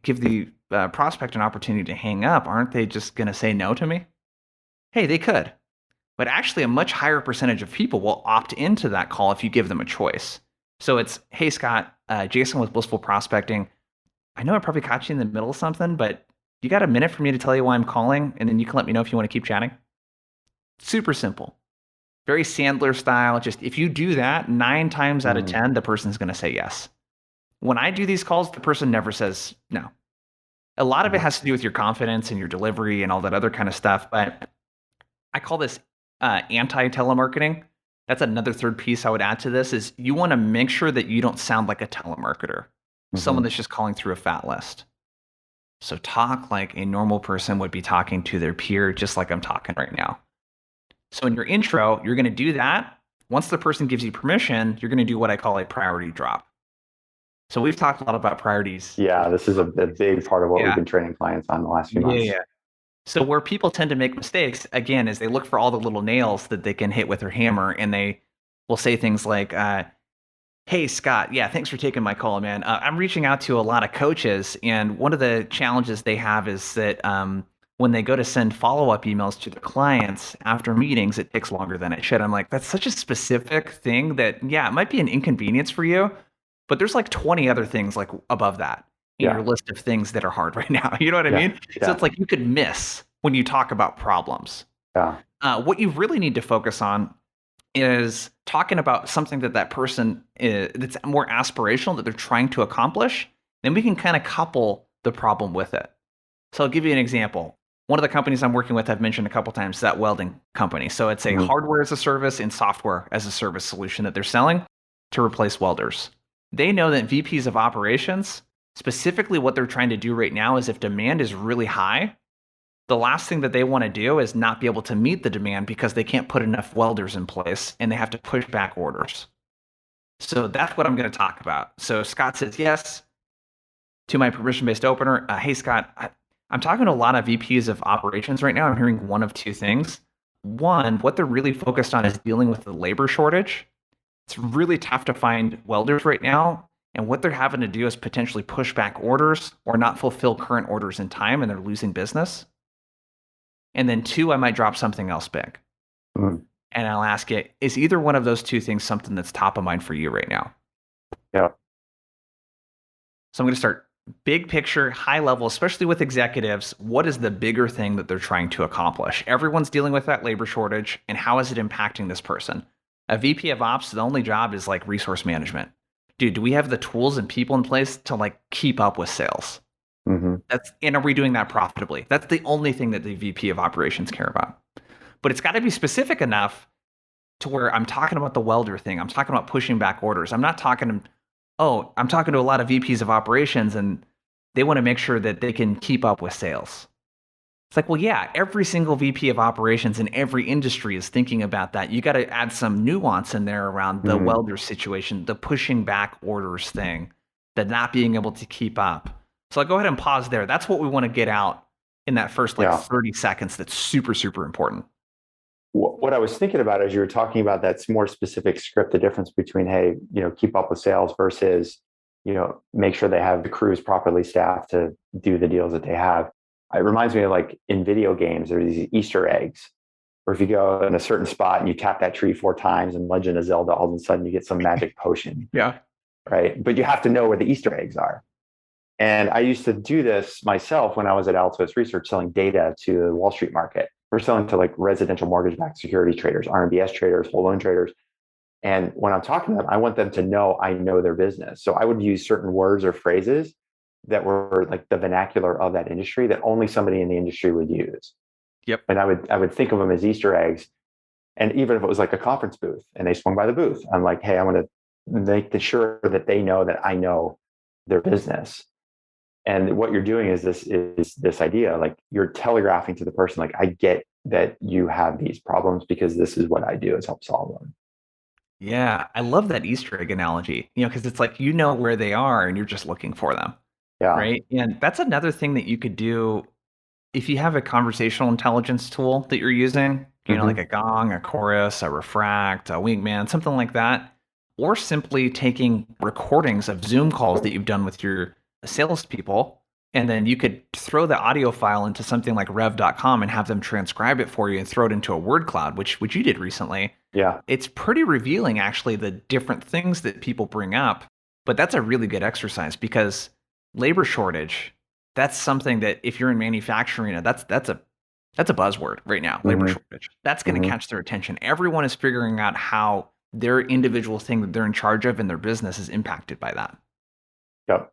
give the prospect an opportunity to hang up, aren't they just going to say no to me? Hey, they could. But actually, a much higher percentage of people will opt into that call if you give them a choice. So it's, hey, Scott, Jason with Blissful Prospecting. I know I probably caught you in the middle of something, but you got a minute for me to tell you why I'm calling, and then you can let me know if you want to keep chatting? Super simple. Very Sandler style. Just if you do that, 9 times out of 10, the person's going to say yes. When I do these calls, the person never says no. A lot of it has to do with your confidence and your delivery and all that other kind of stuff. But I call this anti-telemarketing. That's another third piece I would add to this is you want to make sure that you don't sound like a telemarketer, someone that's just calling through a fat list. So talk like a normal person would be talking to their peer, just like I'm talking right now. So in your intro, you're going to do that. Once the person gives you permission, you're going to do what I call a priority drop. So we've talked a lot about priorities. Yeah, this is a big part of what we've been training clients on the last few months. Yeah. So where people tend to make mistakes, again, is they look for all the little nails that they can hit with their hammer, and they will say things like, hey, Scott, yeah, thanks for taking my call, man. I'm reaching out to a lot of coaches, and one of the challenges they have is that when they go to send follow-up emails to their clients after meetings, it takes longer than it should. I'm like, that's such a specific thing that, yeah, it might be an inconvenience for you, but there's like 20 other things like above that in your list of things that are hard right now. You know what I mean? So it's like you could miss when you talk about problems. What you really need to focus on is talking about something that person that's more aspirational that they're trying to accomplish. Then we can kind of couple the problem with it. So I'll give you an example. One of the companies I'm working with, I've mentioned a couple times, that welding company. So it's a hardware as a service and software as a service solution that they're selling to replace welders. They know that VPs of operations, specifically what they're trying to do right now is if demand is really high, the last thing that they want to do is not be able to meet the demand because they can't put enough welders in place and they have to push back orders. So that's what I'm going to talk about. So Scott says yes to my permission-based opener. Hey, Scott, I'm talking to a lot of VPs of operations right now. I'm hearing one of two things. One, what they're really focused on is dealing with the labor shortage. It's really tough to find welders right now. And what they're having to do is potentially push back orders or not fulfill current orders in time, and they're losing business. And then two, I might drop something else big. Mm. And I'll ask it, is either one of those two things something that's top of mind for you right now? Yeah. So I'm going to start big picture, high level, especially with executives. What is the bigger thing that they're trying to accomplish? Everyone's dealing with that labor shortage, and how is it impacting this person? A VP of ops, the only job is like resource management. Dude, do we have the tools and people in place to like keep up with sales? Mm-hmm. And are we doing that profitably? That's the only thing that the VP of operations care about. But it's got to be specific enough to where I'm talking about the welder thing. I'm talking about pushing back orders. I'm talking to a lot of VPs of operations, and they want to make sure that they can keep up with sales. It's like, well, yeah, every single VP of operations in every industry is thinking about that. You got to add some nuance in there around the welder situation, the pushing back orders thing, the not being able to keep up. So I'll go ahead and pause there. That's what we want to get out in that first 30 seconds. That's super, super important. What I was thinking about as you were talking about that more specific script, the difference between, hey, keep up with sales versus, make sure they have the crews properly staffed to do the deals that they have. It reminds me of like in video games, there are these Easter eggs where if you go in a certain spot and you tap that tree 4 times in Legend of Zelda, all of a sudden you get some magic potion. Yeah. Right. But you have to know where the Easter eggs are. And I used to do this myself when I was at Altos Research selling data to the Wall Street market. We're selling to like residential mortgage-backed security traders, RMBS traders, whole loan traders. And when I'm talking to them, I want them to know I know their business. So I would use certain words or phrases that were like the vernacular of that industry that only somebody in the industry would use. Yep. And I would think of them as Easter eggs. And even if it was like a conference booth and they swung by the booth, I'm like, hey, I want to make sure that they know that I know their business. And what you're doing is this idea, like you're telegraphing to the person, like, I get that you have these problems because this is what I do is help solve them. Yeah, I love that Easter egg analogy, because it's like, where they are and you're just looking for them. Yeah. Right. And that's another thing that you could do if you have a conversational intelligence tool that you're using, like a Gong, a Chorus, a Refract, a Wingman, something like that, or simply taking recordings of Zoom calls that you've done with your salespeople. And then you could throw the audio file into something like rev.com and have them transcribe it for you and throw it into a word cloud, which you did recently. Yeah. It's pretty revealing, actually, the different things that people bring up. But that's a really good exercise because labor shortage, that's something that if you're in manufacturing, that's a buzzword right now, labor shortage. That's going to catch their attention. Everyone is figuring out how their individual thing that they're in charge of in their business is impacted by that. Yep.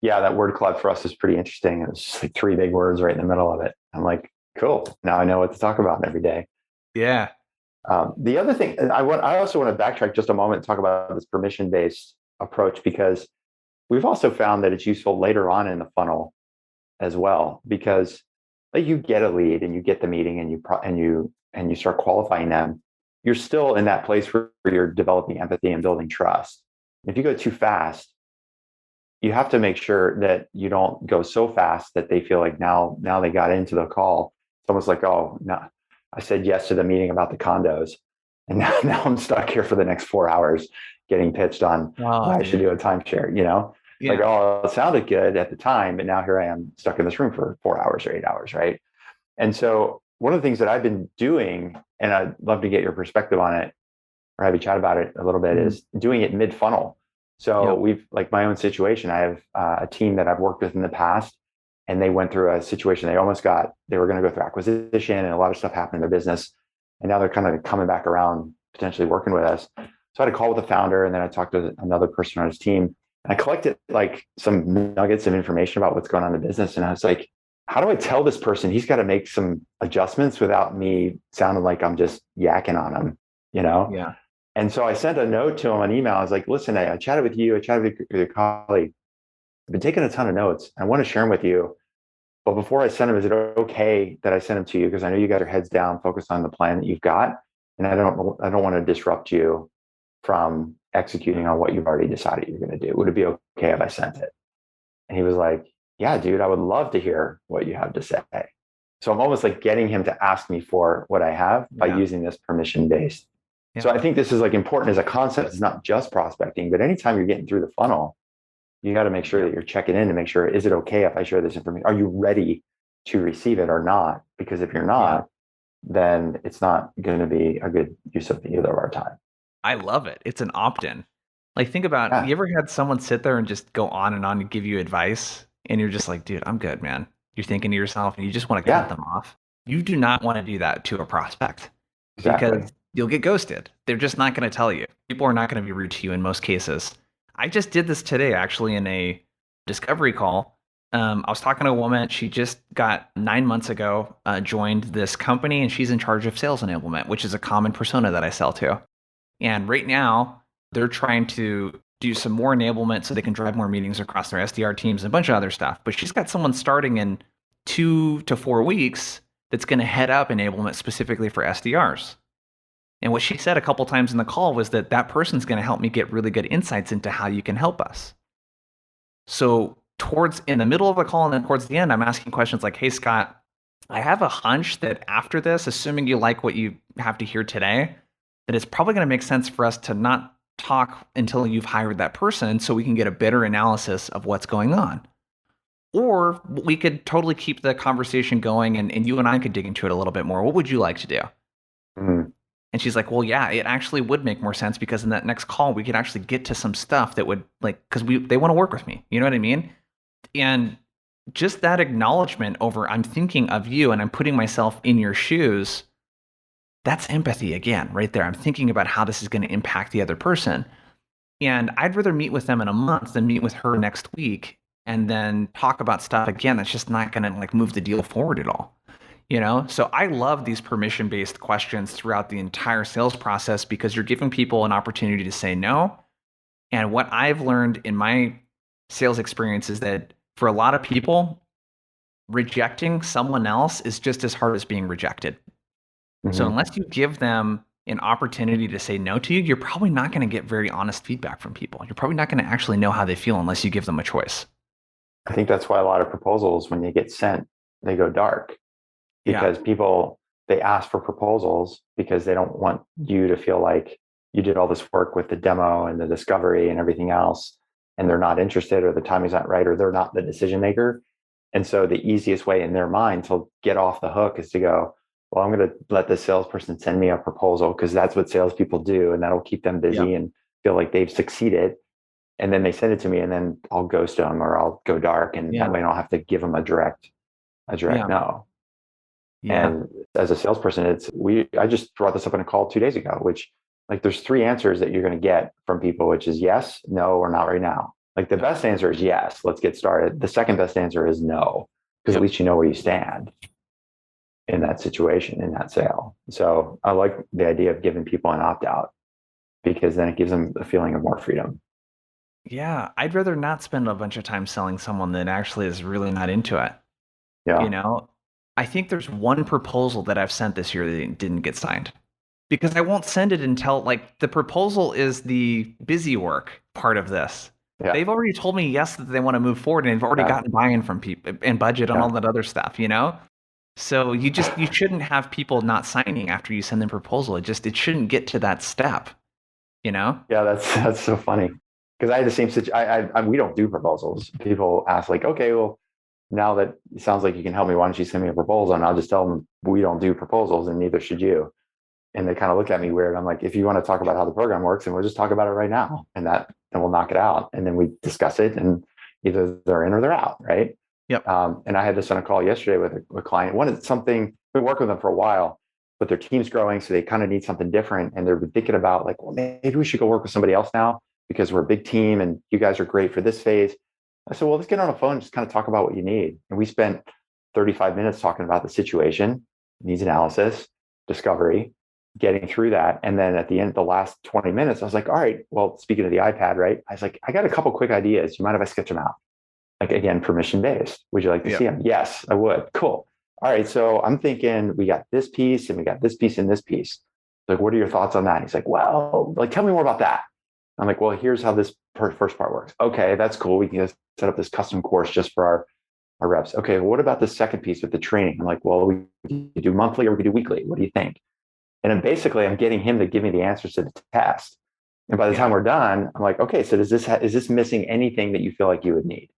Yeah, that word cloud for us is pretty interesting. It's just like 3 big words right in the middle of it. I'm like, cool. Now I know what to talk about every day. Yeah. The other thing, I also want to backtrack just a moment and talk about this permission-based approach, because we've also found that it's useful later on in the funnel as well, because like you get a lead and you get the meeting and you start qualifying them. You're still in that place where you're developing empathy and building trust. If you go too fast, you have to make sure that you don't go so fast that they feel like now they got into the call. It's almost like, oh, no, I said yes to the meeting about the condos, and now I'm stuck here for the next 4 hours getting pitched on why I should do a timeshare. Yeah. Like, oh, it sounded good at the time, but now here I am stuck in this room for 4 hours or 8 hours, right? And so one of the things that I've been doing, and I'd love to get your perspective on it or have you chat about it a little bit, is doing it mid-funnel. So we've, like my own situation, I have a team that I've worked with in the past, and they went through a situation. They were going to go through acquisition, and a lot of stuff happened in their business. And now they're kind of coming back around, potentially working with us. So I had a call with the founder, and then I talked to another person on his team, and I collected like some nuggets of information about what's going on in the business. And I was like, how do I tell this person he's got to make some adjustments without me sounding like I'm just yakking on him, Yeah. And so I sent a note to him on email. I was like, listen, I chatted with you. I chatted with your colleague. I've been taking a ton of notes. I want to share them with you. But before I send them, is it okay that I send them to you? Because I know you got your heads down, focused on the plan that you've got. And I don't want to disrupt you from executing on what you've already decided you're going to do. Would it be okay if I sent it? And he was like, yeah, dude, I would love to hear what you have to say. So I'm almost like getting him to ask me for what I have by Yeah. using this permission based. So Yeah. I think this is like important as a concept. It's not just prospecting, but anytime you're getting through the funnel, you got to make sure Yeah. that you're checking in to make sure, is it okay if I share this information? Are you ready to receive it or not? Because if you're Yeah. not, then it's not going to be a good use of either of our time. I love it. It's an opt-in. Like, think about, Yeah. you ever had someone sit there and just go on and give you advice, and you're just like, dude, I'm good, man. You're thinking to yourself and you just want to cut Yeah, them off. You do not want to do that to a prospect exactly. because you'll get ghosted. They're just not going to tell you. People are not going to be rude to you in most cases. I just did this today, actually, in a discovery call. I was talking to a woman. She just got 9 months ago, joined this company, and she's in charge of sales enablement, which is a common persona that I sell to. And right now, they're trying to do some more enablement so they can drive more meetings across their SDR teams and a bunch of other stuff. But she's got someone starting in 2 to 4 weeks that's going to head up enablement specifically for SDRs. And what she said a couple times in the call was that that person's going to help me get really good insights into how you can help us. So towards in the middle of the call and then towards the end, I'm asking questions like, hey, Scott, I have a hunch that after this, assuming you like what you have to hear today, that it's probably going to make sense for us to not talk until you've hired that person so we can get a better analysis of what's going on. Or we could totally keep the conversation going and you and I could dig into it a little bit more. What would you like to do? Mm, And she's like, well, yeah, it actually would make more sense because in that next call, we could actually get to some stuff that would like, because they want to work with me. You know what I mean? And just that acknowledgement over, I'm thinking of you and I'm putting myself in your shoes, that's empathy again, right there. I'm thinking about how this is going to impact the other person. And I'd rather meet with them in a month than meet with her next week and then talk about stuff again that's just not going to like move the deal forward at all. So I love these permission based questions throughout the entire sales process because you're giving people an opportunity to say no. And what I've learned in my sales experience is that for a lot of people, rejecting someone else is just as hard as being rejected. So mhm. unless you give them an opportunity to say no to you, you're probably not going to get very honest feedback from people. You're probably not going to actually know how they feel unless you give them a choice. I think that's why a lot of proposals, when they get sent, they go dark Yeah. because people, they ask for proposals because they don't want you to feel like you did all this work with the demo and the discovery and everything else, and they're not interested or the timing's not right or they're not the decision maker. And so the easiest way in their mind to get off the hook is to go, well, I'm going to let the salesperson send me a proposal because that's what salespeople do, and that'll keep them Yeah. busy and feel like they've succeeded. And then they send it to me, and then I'll ghost them or I'll go dark, and that Yeah. way I don't have to give them a direct Yeah. no. Yeah. And as a salesperson, I just brought this up in a call 2 days ago, which like there's three answers that you're going to get from people, which is yes, no, or not right now. Like the Yep. best answer is yes, let's get started. The second best answer is no, because at Yep. least you know where you stand in that situation, in that sale. So I like the idea of giving people an opt out because then it gives them a feeling of more freedom. Yeah. I'd rather not spend a bunch of time selling someone that actually is really not into it. You Yeah. know, I think there's one proposal that I've sent this year that didn't get signed because I won't send it until like the proposal is the busy work part of this. Yeah. They've already told me yes that they want to move forward and they've already Yeah. gotten buy-in from people and budget and all Yeah. that other stuff. So you shouldn't have people not signing after you send them proposal. It shouldn't get to that step, you know? Yeah. That's so funny because I had the same situation. We don't do proposals. People ask like, okay, well, now that it sounds like you can help me, why don't you send me a proposal? And I'll just tell them we don't do proposals and neither should you. And they kind of look at me weird. I'm like, if you want to talk about how the program works, and we'll just talk about it right now, and we'll knock it out. And then we discuss it, and either they're in or they're out, right? Yep. And I had this on a call yesterday with a client. One is something we've been working with them for a while, but their team's growing, so they kind of need something different. And they're thinking about like, well, maybe we should go work with somebody else now because we're a big team, and you guys are great for this phase. I said, well, let's get on the phone and just kind of talk about what you need. And we spent 35 minutes talking about the situation, needs analysis, discovery, getting through that. And then at the end, the last 20 minutes, I was like, all right, well, speaking of the iPad, right? I was like, I got a couple quick ideas. You mind if I sketch them out? Like, again, permission based. Would you like to see Yep. them? Yes, I would. Cool. All right. So I'm thinking we got this piece and we got this piece and this piece. Like, what are your thoughts on that? He's like, well, like, tell me more about that. I'm like, well, here's how this first part works. Okay, that's cool. We can just set up this custom course just for our our reps, okay, well, what about the second piece with the training? I'm like, well, we could do monthly or we could do weekly. What do you think? And then basically I'm getting him to give me the answers to the test. And by the time Yeah. we're done, I'm like, okay, so is this missing anything that you feel like you would need?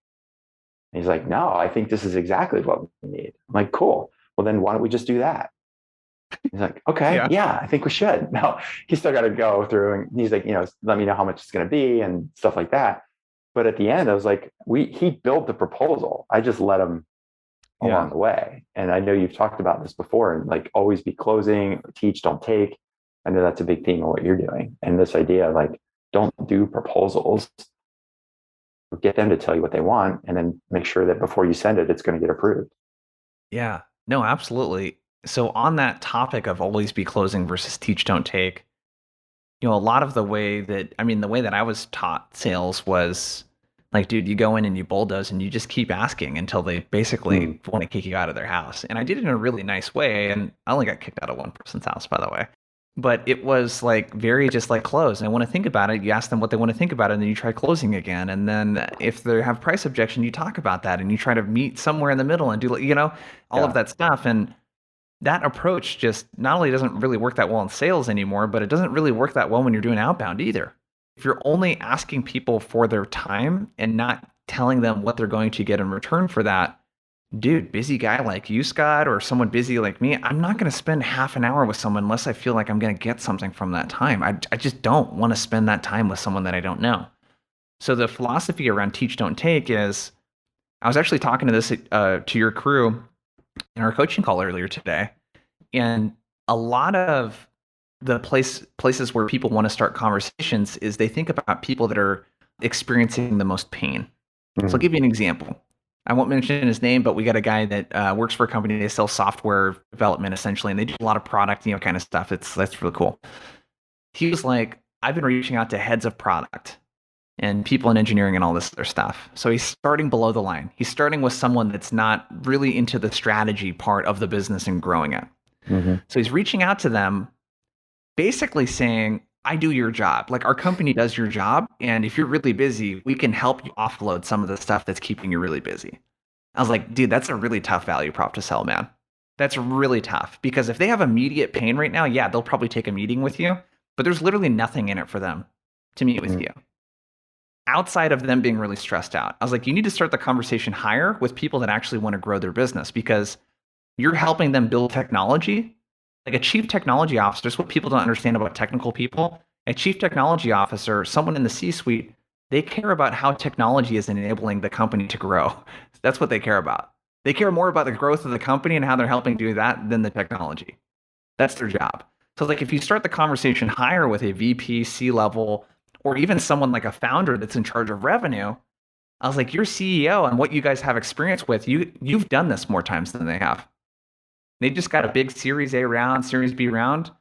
And he's like, no, I think this is exactly what we need. I'm like, cool. Well, then why don't we just do that? He's like, okay, Yeah. yeah, I think we should. No, he's still got to go through, and he's like, let me know how much it's going to be and stuff like that. But at the end, I was like, he built the proposal. I just let him Yeah. along the way. And I know you've talked about this before, and like always be closing, teach, don't take. I know that's a big theme of what you're doing. And this idea of like, don't do proposals, get them to tell you what they want, and then make sure that before you send it, it's going to get approved. Yeah. No, absolutely. So on that topic of always be closing versus teach, don't take, a lot of the way that, the way that I was taught sales was like, dude, you go in and you bulldoze and you just keep asking until they basically want to kick you out of their house. And I did it in a really nice way. And I only got kicked out of one person's house, by the way. But it was like very just like close. And when I think about it, you ask them what they want to think about it, and then you try closing again. And then if they have price objection, you talk about that and you try to meet somewhere in the middle and do, all of Yeah. that stuff. And that approach just not only doesn't really work that well in sales anymore, but it doesn't really work that well when you're doing outbound either. If you're only asking people for their time and not telling them what they're going to get in return for that, dude, busy guy like you, Scott, or someone busy like me, I'm not going to spend half an hour with someone unless I feel like I'm going to get something from that time. I just don't want to spend that time with someone that I don't know. So the philosophy around teach, don't take is, I was actually talking to this to your crew in our coaching call earlier today. And a lot of the places where people want to start conversations is they think about people that are experiencing the most pain. So I'll give you an example. I won't mention his name, but we got a guy that works for a company. They sell software development essentially, and they do a lot of product, kind of stuff. That's really cool. He was like, I've been reaching out to heads of product and people in engineering and all this other stuff. So he's starting below the line. He's starting with someone that's not really into the strategy part of the business and growing it. Mm-hmm. So he's reaching out to them, basically saying, I do your job. Like, our company does your job. And if you're really busy, we can help you offload some of the stuff that's keeping you really busy. I was like, dude, that's a really tough value prop to sell, man. That's really tough, because if they have immediate pain right now, yeah, they'll probably take a meeting with you, but there's literally nothing in it for them to meet with you outside of them being really stressed out. I was like, you need to start the conversation higher with people that actually want to grow their business, because you're helping them build technology. Like, a chief technology officer, that's what people don't understand about technical people. A chief technology officer, someone in the C-suite, they care about how technology is enabling the company to grow. That's what they care about. They care more about the growth of the company and how they're helping do that than the technology. That's their job. So like, if you start the conversation higher with a VP, C-level, or even someone like a founder that's in charge of revenue, I was like, your CEO and what you guys have experience with, you've done this more times than they have. They just got a big Series A round, Series B round.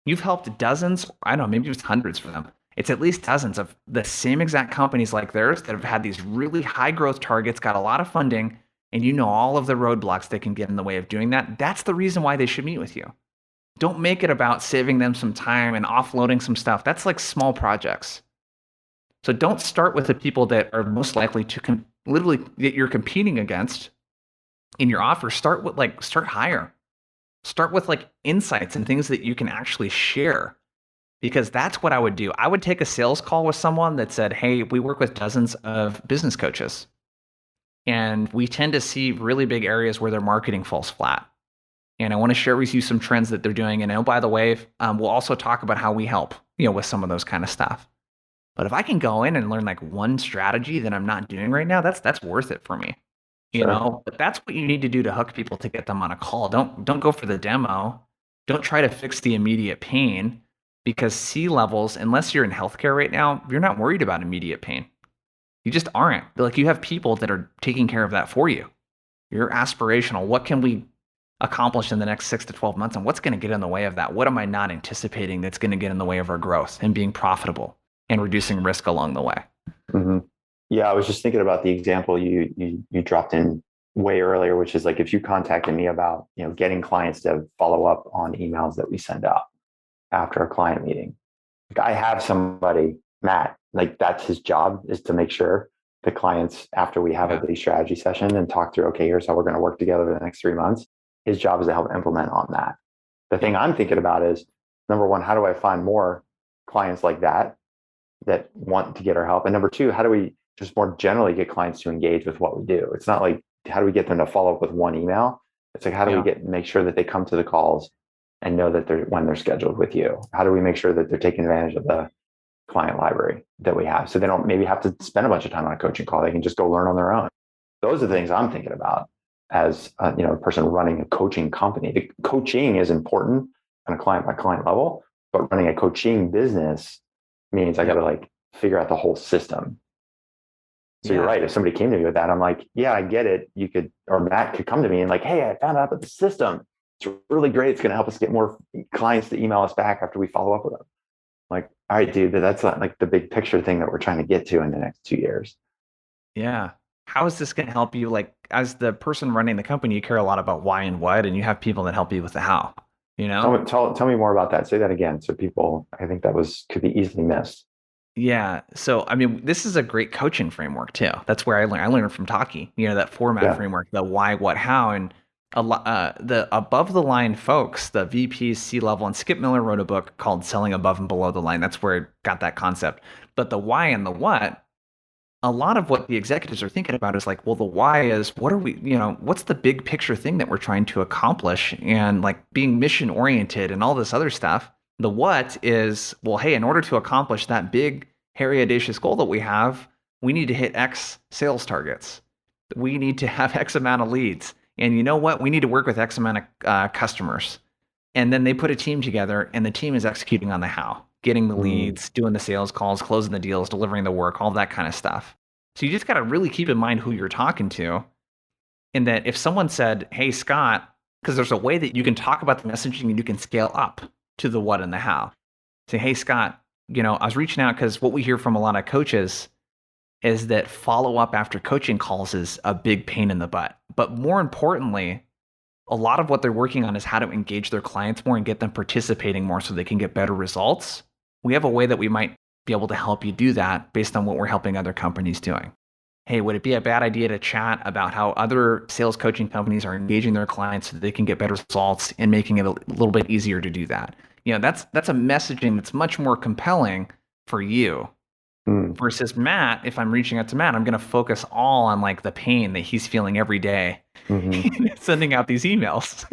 You've helped dozens, I don't know, maybe it was hundreds for them. It's at least dozens of the same exact companies like theirs that have had these really high growth targets, got a lot of funding, and you know all of the roadblocks that can get in the way of doing that. That's the reason why they should meet with you. Don't make it about saving them some time and offloading some stuff. That's like small projects. So don't start with the people that are most likely to literally that you're competing against in your offer. Start higher. Start with like insights and things that you can actually share, because that's what I would do. I would take a sales call with someone that said, hey, we work with dozens of business coaches, and we tend to see really big areas where their marketing falls flat. And I want to share with you some trends that they're doing. And oh, by the way, we'll also talk about how we help, with some of those kind of stuff. But if I can go in and learn like one strategy that I'm not doing right now, that's worth it for me. Sure. But that's what you need to do to hook people to get them on a call. Don't go for the demo. Don't try to fix the immediate pain, because C-levels, unless you're in healthcare right now, you're not worried about immediate pain. You just aren't. Like, you have people that are taking care of that for you. You're aspirational. What can we accomplish in the next 6 to 12 months, and what's going to get in the way of that? What am I not anticipating that's going to get in the way of our growth and being profitable and reducing risk along the way? Mm-hmm. Yeah, I was just thinking about the example you dropped in way earlier, which is like, if you contacted me about getting clients to follow up on emails that we send out after a client meeting. Like, I have somebody, Matt, like that's his job, is to make sure the clients after we have a big strategy session and talk through, okay, here's how we're going to work together for the next 3 months. His job is to help implement on that. The thing I'm thinking about is, number one, how do I find more clients like that want to get our help? And number two, how do we just more generally get clients to engage with what we do? It's not like, how do we get them to follow up with one email? It's like, how do we make sure that they come to the calls and know that when they're scheduled with you? How do we make sure that they're taking advantage of the client library that we have, so they don't maybe have to spend a bunch of time on a coaching call? They can just go learn on their own. Those are the things I'm thinking about as a person running a coaching company. The coaching is important on a client by client level, but running a coaching business means I got to figure out the whole system. So you're right. If somebody came to me with that, I'm like, yeah, I get it. You could, or Matt could come to me and like, hey, I found out about the system. It's really great. It's going to help us get more clients to email us back after we follow up with them. Like, all right, dude, that's not like the big picture thing that we're trying to get to in the next 2 years. Yeah. How is this going to help you? Like, as the person running the company, you care a lot about why and what, and you have people that help you with the how, Tell me more about that. Say that again. So people, I think that could be easily missed. Yeah. So, I mean, this is a great coaching framework too. That's where I learned from Taki, that format framework, the why, what, how, and the above the line folks, the VPs, C-level, and Skip Miller wrote a book called Selling Above and Below the Line. That's where I got that concept. But the why and the what, a lot of what the executives are thinking about is like, well, the why is what are we, what's the big picture thing that we're trying to accomplish, and like being mission oriented and all this other stuff. The what is, well, hey, in order to accomplish that big, hairy, audacious goal that we have, we need to hit X sales targets. We need to have X amount of leads. And you know what? We need to work with X amount of customers. And then they put a team together, and the team is executing on the how, getting the leads, doing the sales calls, closing the deals, delivering the work, all that kind of stuff. So you just got to really keep in mind who you're talking to. And that if someone said, hey, Scott, because there's a way that you can talk about the messaging and you can scale up to the what and the how. Say, hey, Scott, I was reaching out because what we hear from a lot of coaches is that follow up after coaching calls is a big pain in the butt. But more importantly, a lot of what they're working on is how to engage their clients more and get them participating more so they can get better results. We have a way that we might be able to help you do that based on what we're helping other companies doing. Hey, would it be a bad idea to chat about how other sales coaching companies are engaging their clients so that they can get better results and making it a little bit easier to do that? That's a messaging that's much more compelling for you. Versus Matt, if I'm reaching out to Matt, I'm going to focus all on like the pain that he's feeling every day, sending out these emails,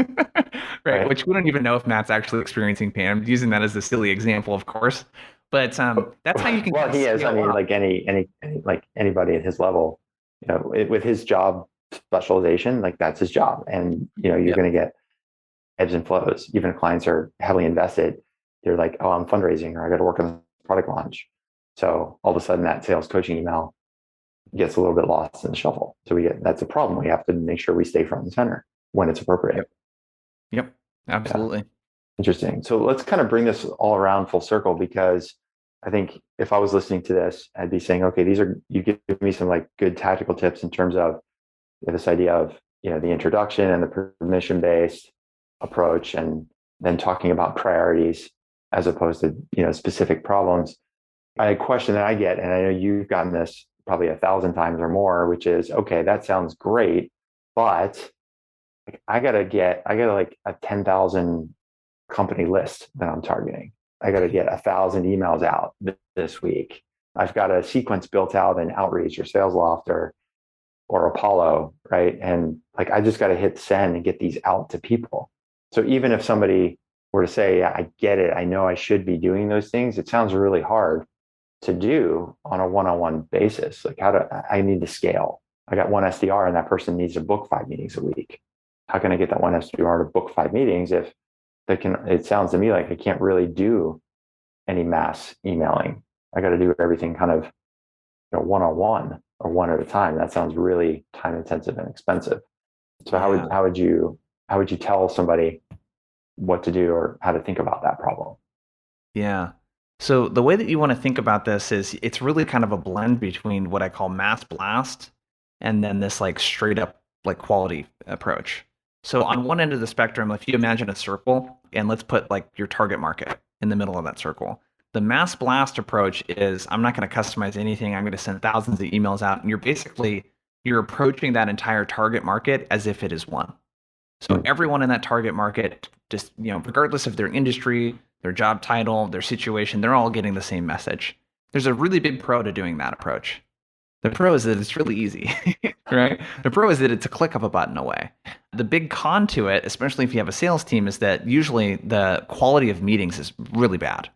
right? Which we don't even know if Matt's actually experiencing pain. I'm using that as a silly example, of course, but that's how you can. Well, he is. I mean, like anybody at his level, with his job specialization, like that's his job, and you're going to get ebbs and flows. Even if clients are heavily invested, they're like, oh, I'm fundraising, or I got to work on the product launch. So all of a sudden that sales coaching email gets a little bit lost in the shuffle. So that's a problem. We have to make sure we stay front and center when it's appropriate. Yep. Absolutely. Yeah. Interesting. So let's kind of bring this all around full circle, because I think if I was listening to this, I'd be saying, okay, you give me some like good tactical tips in terms of this idea of, the introduction and the permission-based approach, and then talking about priorities as opposed to, specific problems. A question that I get, and I know you've gotten this probably 1,000 times or more, which is, okay, that sounds great, but I gotta like a 10,000 company list that I'm targeting. I gotta get 1,000 emails out this week. I've got a sequence built out in Outreach or SalesLoft or Apollo, right? And like, I just got to hit send and get these out to people. So even if somebody were to say, yeah, I get it, I know I should be doing those things, it sounds really hard to do on a one-on-one basis. Like, I need to scale. I got one SDR and that person needs to book 5 meetings a week. How can I get that one SDR to book 5 meetings if it sounds to me like I can't really do any mass emailing. I got to do everything kind of, one-on-one or one at a time. That sounds really time intensive and expensive. So how would you tell somebody what to do or how to think about that problem? Yeah. So the way that you want to think about this is it's really kind of a blend between what I call mass blast and then this like straight up like quality approach. So on one end of the spectrum, if you imagine a circle and let's put like your target market in the middle of that circle, The mass blast approach is I'm not going to customize anything. I'm going to send thousands of emails out. And you're approaching that entire target market as if it is one. So everyone in that target market, just, regardless of their industry, their job title, their situation, they're all getting the same message. There's a really big pro to doing that approach. The pro is that it's really easy, right? The pro is that it's a click of a button away. The big con to it, especially if you have a sales team, is that usually the quality of meetings is really bad.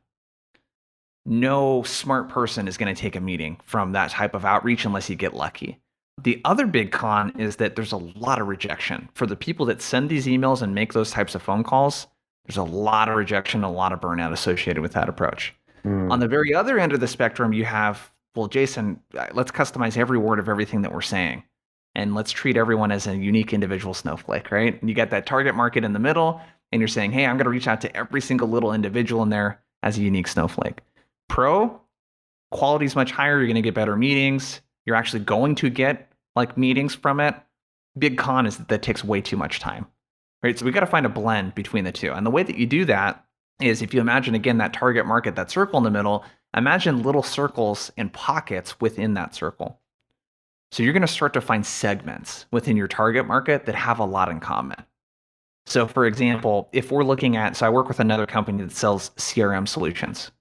No smart person is going to take a meeting from that type of outreach unless you get lucky. The other big con is that there's a lot of rejection. For the people that send these emails and make those types of phone calls, there's a lot of rejection, a lot of burnout associated with that approach. On the very other end of the spectrum, you have, well, Jason, let's customize every word of everything that we're saying. And let's treat everyone as a unique individual snowflake, right? And you got that target market in the middle, and you're saying, hey, I'm going to reach out to every single little individual in there as a unique snowflake. Pro, quality is much higher. You're going to get better meetings. You're actually going to get meetings from it. Big con is that takes way too much time, right? So we got to find a blend between the two. And the way that you do that is, if you imagine, again, that target market, that circle in the middle, imagine little circles and pockets within that circle. So you're going to start to find segments within your target market that have a lot in common. So for example, if we're looking at, so I work with another company that sells CRM solutions.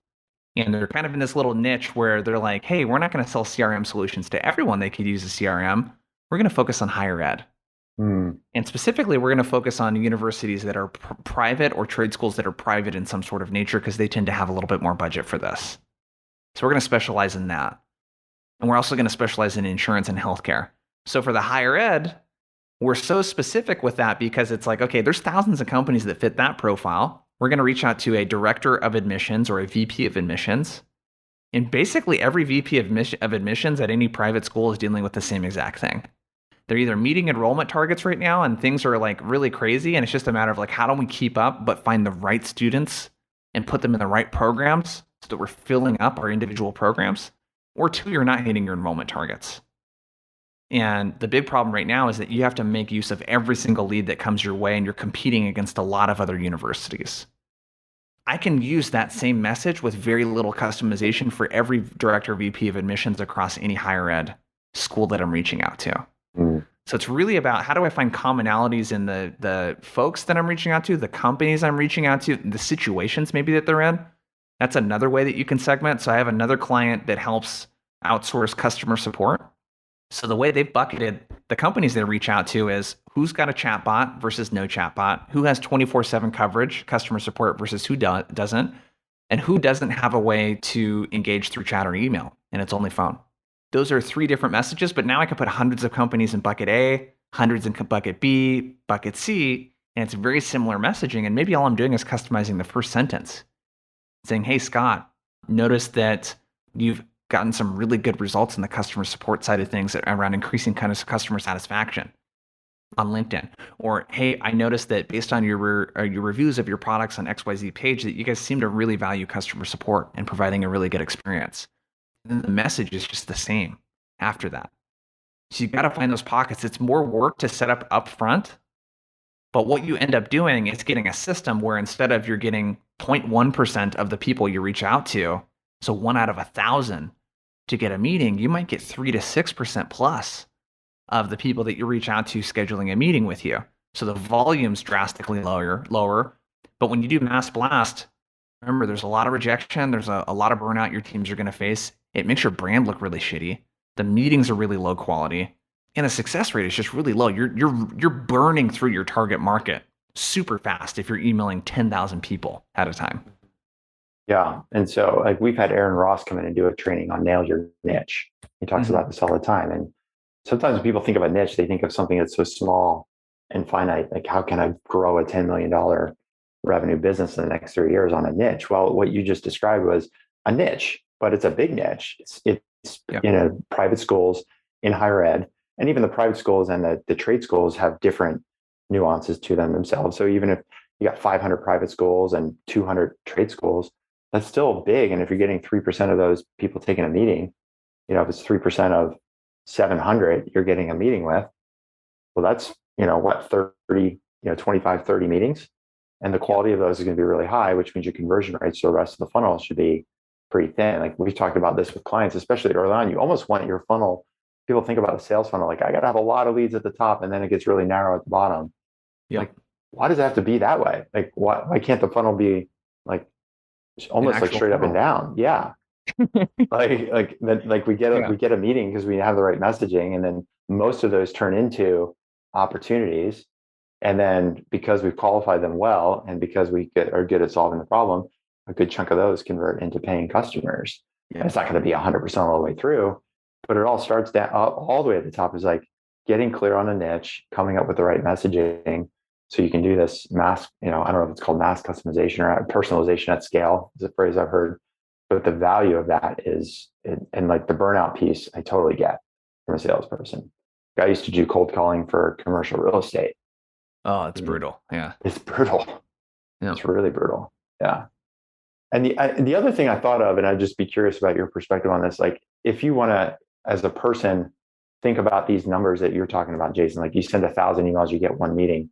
And they're kind of in this little niche where they're like, hey, we're not going to sell CRM solutions to everyone. They could use a CRM. We're going to focus on higher ed. And specifically, we're going to focus on universities that are private, or trade schools that are private in some sort of nature, because they tend to have a little bit more budget for this. So we're going to specialize in that. And we're also going to specialize in insurance and healthcare. So for the higher ed, we're so specific with that because it's like, okay, there's thousands of companies that fit that profile. We're going to reach out to a director of admissions or a VP of admissions. And basically every VP of admissions at any private school is dealing with the same exact thing. They're either meeting enrollment targets right now and things are really crazy, and it's just a matter of how do we keep up but find the right students and put them in the right programs so that we're filling up our individual programs. Or two, you're not hitting your enrollment targets. And the big problem right now is that you have to make use of every single lead that comes your way, and you're competing against a lot of other universities. I can use that same message with very little customization for every director, VP of admissions across any higher ed school that I'm reaching out to. So it's really about, how do I find commonalities in the folks that I'm reaching out to, the companies I'm reaching out to, the situations maybe that they're in. That's another way that you can segment. So I have another client that helps outsource customer support. So the way they've bucketed the companies they reach out to is who's got a chatbot versus no chatbot, who has 24/7 coverage, customer support versus who doesn't, and who doesn't have a way to engage through chat or email, and it's only phone. Those are 3 different messages, but now I can put hundreds of companies in bucket A, hundreds in bucket B, bucket C, and it's very similar messaging. And maybe all I'm doing is customizing the first sentence, saying, hey, Scott, notice that you've gotten some really good results in the customer support side of things around increasing kind of customer satisfaction on LinkedIn. Or, hey, I noticed that based on your reviews of your products on XYZ page, that you guys seem to really value customer support and providing a really good experience. And the message is just the same after that. So you got to find those pockets. It's more work to set up front, but what you end up doing is getting a system where instead of you're getting 0.1% of the people you reach out to, so 1 out of 1,000 to get a meeting, you might get 3 to 6% plus of the people that you reach out to scheduling a meeting with you. So the volume's drastically lower. But when you do mass blast, remember, there's a lot of rejection. There's a lot of burnout your teams are going to face. It makes your brand look really shitty. The meetings are really low quality, and the success rate is just really low. You're burning through your target market super fast if you're emailing 10,000 people at a time. Yeah. And so we've had Aaron Ross come in and do a training on nail your niche. He talks about this all the time. And sometimes when people think of a niche, they think of something that's so small and finite. Like, how can I grow a $10 million revenue business in the next 3 years on a niche? Well, what you just described was a niche, but it's a big niche. It's private schools, in higher ed, and even the private schools and the trade schools have different nuances to them themselves. So even if you got 500 private schools and 200 trade schools, that's still big. And if you're getting 3% of those people taking a meeting, if it's 3% of 700 you're getting a meeting with, well, that's, 25, 30 meetings. And the quality of those is going to be really high, which means your conversion rates to the rest of the funnel should be pretty thin. Like we've talked about this with clients, especially early on. You almost want your funnel. People think about the sales funnel like I got to have a lot of leads at the top, and then it gets really narrow at the bottom. Yep. Like, why does it have to be that way? Like, why can't the funnel be like almost like straight up and down? Yeah. like we get a meeting because we have the right messaging, and then most of those turn into opportunities. And then because we've qualified them well, and because are good at solving the problem, a good chunk of those convert into paying customers. And it's not going to be 100% all the way through, but it all starts down all the way at the top is like getting clear on a niche, coming up with the right messaging. So you can do this mass, I don't know if it's called mass customization or personalization at scale is a phrase I've heard. But the value of that is, and like the burnout piece, I totally get from a salesperson. I used to do cold calling for commercial real estate. Oh, it's brutal. Yeah. It's brutal. Yeah. It's really brutal. Yeah. And the other thing I thought of, and I'd just be curious about your perspective on this, like if you want to, as a person, think about these numbers that you're talking about, Jason, like you send 1,000 emails, you get one meeting.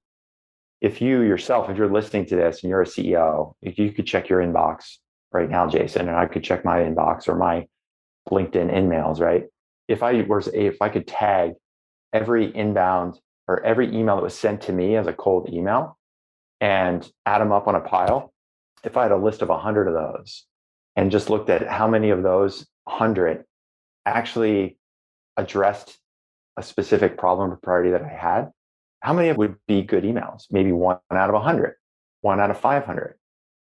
If you yourself, if you're listening to this and you're a CEO, if you could check your inbox right now, Jason, and I could check my inbox or my LinkedIn emails, right? If I could tag every inbound or every email that was sent to me as a cold email and add them up on a pile, if I had a list of 100 of those and just looked at how many of those 100 actually addressed a specific problem or priority that I had, how many of would be good emails? Maybe 1 out of 100, 1 out of 500,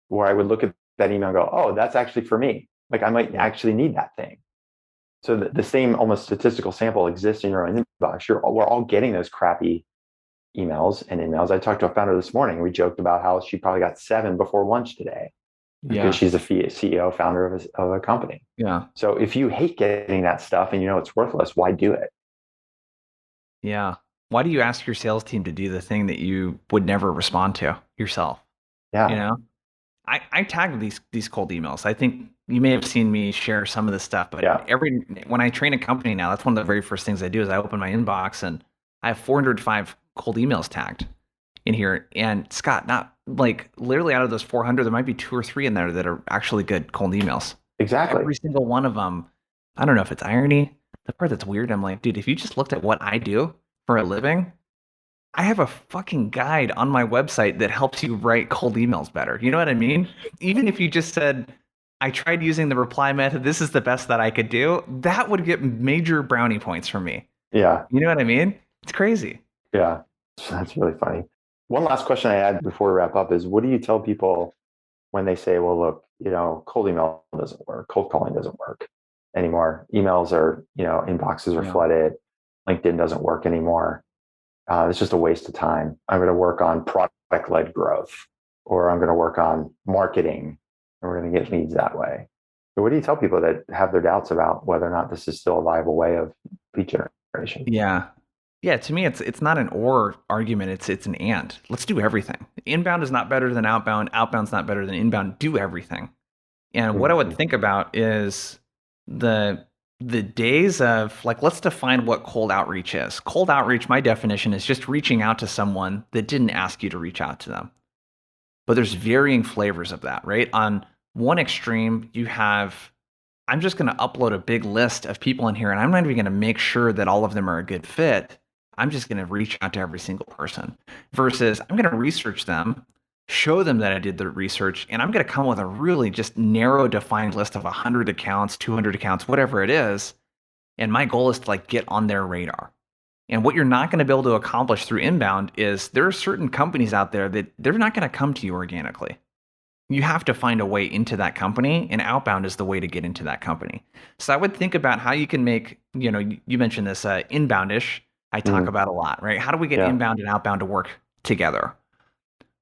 where I would look at that email and go, oh, that's actually for me. Like I might actually need that thing. So the same almost statistical sample exists in your own inbox. We're all getting those crappy emails and emails. I talked to a founder this morning. We joked about how she probably got 7 before lunch today because she's a CEO, founder of a company. Yeah. So if you hate getting that stuff and you know it's worthless, why do it? Yeah. Why do you ask your sales team to do the thing that you would never respond to yourself? Yeah. I tag these cold emails. I think you may have seen me share some of this stuff, but when I train a company now, that's one of the very first things I do is I open my inbox and I have 405 cold emails tagged in here. And Scott, not like literally out of those 400, there might be 2 or 3 in there that are actually good cold emails. Exactly. Every single one of them. I don't know if it's irony. The part that's weird, I'm like, dude, if you just looked at what I do for a living, I have a fucking guide on my website that helps you write cold emails better. You know what I mean? Even if you just said, I tried using the reply method, this is the best that I could do, that would get major brownie points from me. Yeah. You know what I mean? It's crazy. Yeah. That's really funny. One last question I had before we wrap up is what do you tell people when they say, well, look, cold email doesn't work, cold calling doesn't work anymore. Emails are, inboxes are flooded. LinkedIn doesn't work anymore. It's just a waste of time. I'm going to work on product-led growth, or I'm going to work on marketing, and we're going to get leads that way. So what do you tell people that have their doubts about whether or not this is still a viable way of lead generation? Yeah. Yeah, to me, it's not an or argument. It's an and. Let's do everything. Inbound is not better than outbound. Outbound's not better than inbound. Do everything. And what I would think about is the days of like, let's define what cold outreach is. Cold outreach, my definition is just reaching out to someone that didn't ask you to reach out to them. But there's varying flavors of that, right? On one extreme, you have, I'm just going to upload a big list of people in here, and I'm not even going to make sure that all of them are a good fit. I'm just going to reach out to every single person versus I'm going to research them, show them that I did the research, and I'm going to come with a really just narrow defined list of 100 accounts, 200 accounts, whatever it is. And my goal is to like get on their radar. And what you're not going to be able to accomplish through inbound is there are certain companies out there that they're not going to come to you organically. You have to find a way into that company, and outbound is the way to get into that company. So I would think about how you can make, you mentioned this inboundish. I talk about a lot, right? How do we get inbound and outbound to work together?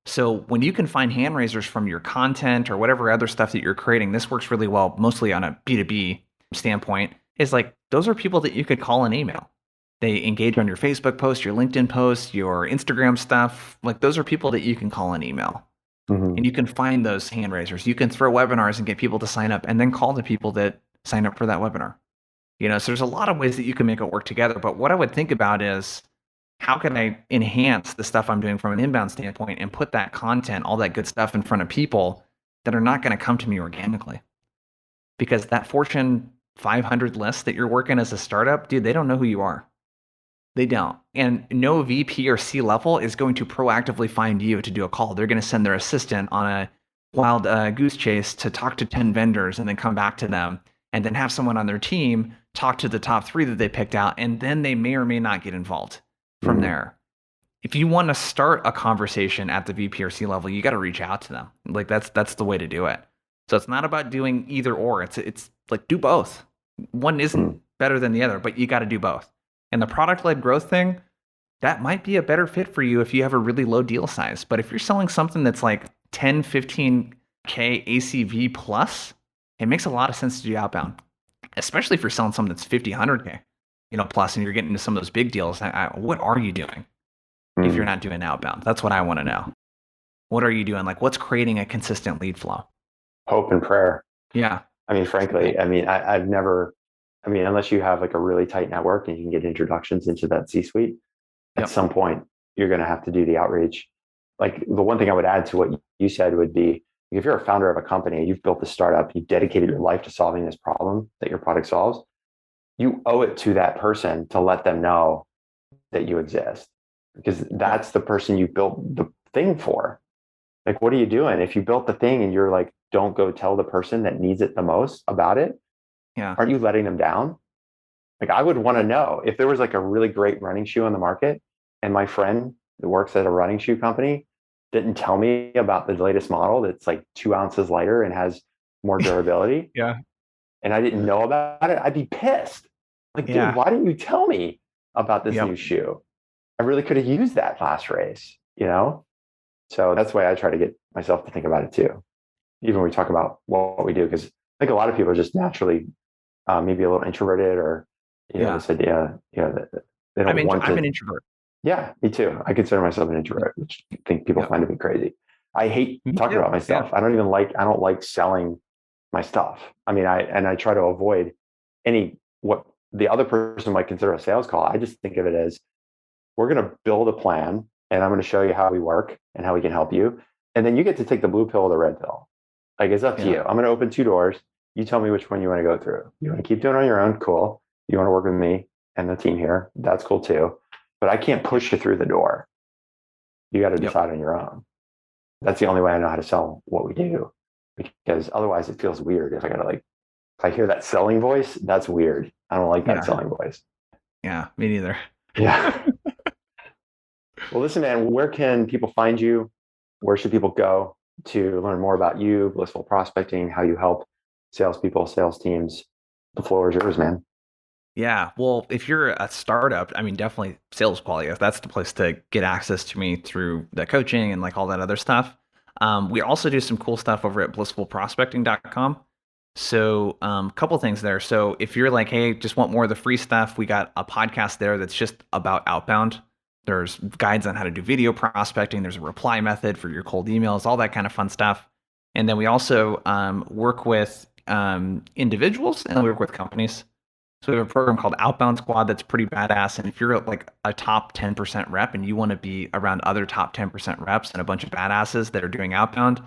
So when you can find hand raisers from your content or whatever other stuff that you're creating, this works really well, mostly on a B2B standpoint, is like, those are people that you could call an email. They engage on your Facebook post, your LinkedIn post, your Instagram stuff. Like those are people that you can call an email. And you can find those hand raisers. You can throw webinars and get people to sign up and then call the people that sign up for that webinar. So there's a lot of ways that you can make it work together. But what I would think about is, how can I enhance the stuff I'm doing from an inbound standpoint and put that content, all that good stuff in front of people that are not going to come to me organically? because that Fortune 500 list that you're working as a startup, dude, they don't know who you are. They don't. And no VP or C level is going to proactively find you to do a call. They're going to send their assistant on a wild goose chase to talk to 10 vendors and then come back to them and then have someone on their team talk to the top 3 that they picked out. And then they may or may not get involved from there. If you want to start a conversation at the VP or C level, you got to reach out to them. Like that's the way to do it. So it's not about doing either or. It's like do both. One isn't better than the other, but you got to do both. And the product-led growth thing, that might be a better fit for you if you have a really low deal size. But if you're selling something that's like 10, 15K ACV plus, it makes a lot of sense to do outbound, especially if you're selling something that's 50, 100K, plus, and you're getting into some of those big deals. What are you doing if you're not doing outbound? That's what I want to know. What are you doing? Like, what's creating a consistent lead flow? Hope and prayer. Yeah. I mean, frankly, I've never, unless you have like a really tight network and you can get introductions into that C-suite, at some point, you're going to have to do the outreach. Like the one thing I would add to what you said would be, if you're a founder of a company, you've built a startup, you've dedicated your life to solving this problem that your product solves, you owe it to that person to let them know that you exist, because that's the person you built the thing for. Like, what are you doing? If you built the thing and you're like, don't go tell the person that needs it the most about it, aren't you letting them down? Like, I would want to know if there was like a really great running shoe on the market and my friend that works at a running shoe company didn't tell me about the latest model that's like 2 ounces lighter and has more durability. And I didn't know about it, I'd be pissed. Like, dude, why didn't you tell me about this new shoe? I really could have used that last race, So that's the way I try to get myself to think about it too. Even when we talk about what we do, because I think a lot of people are just naturally maybe a little introverted, or this idea, that they don't want to. I'm an introvert. Yeah, me too. I consider myself an introvert, which I think people find to be crazy. I hate talking about myself. I don't like selling my stuff. I try to avoid what the other person might consider a sales call. I just think of it as, we're going to build a plan and I'm going to show you how we work and how we can help you. And then you get to take the blue pill or the red pill. Like, it's up to you. I'm going to open 2 doors. You tell me which one you want to go through. You want to keep doing it on your own? Cool. You want to work with me and the team here? That's cool too. But I can't push you through the door. You got to decide on your own. That's the only way I know how to sell what we do, because otherwise it feels weird. If I hear that selling voice, that's weird. I don't like that selling voice. Yeah, me neither. Yeah. Well, listen, man, where can people find you? Where should people go to learn more about you, Blissful Prospecting, how you help salespeople, sales teams? The floor is yours, man. Yeah. Well, if you're a startup, definitely Sales Quality. That's the place to get access to me through the coaching and like all that other stuff. We also do some cool stuff over at blissfulprospecting.com. So a couple things there. So if you're like, hey, just want more of the free stuff, we got a podcast there that's just about outbound. There's guides on how to do video prospecting. There's a reply method for your cold emails, all that kind of fun stuff. And then we also work with individuals and we work with companies. So we have a program called Outbound Squad that's pretty badass. And if you're like a top 10% rep and you want to be around other top 10% reps and a bunch of badasses that are doing outbound,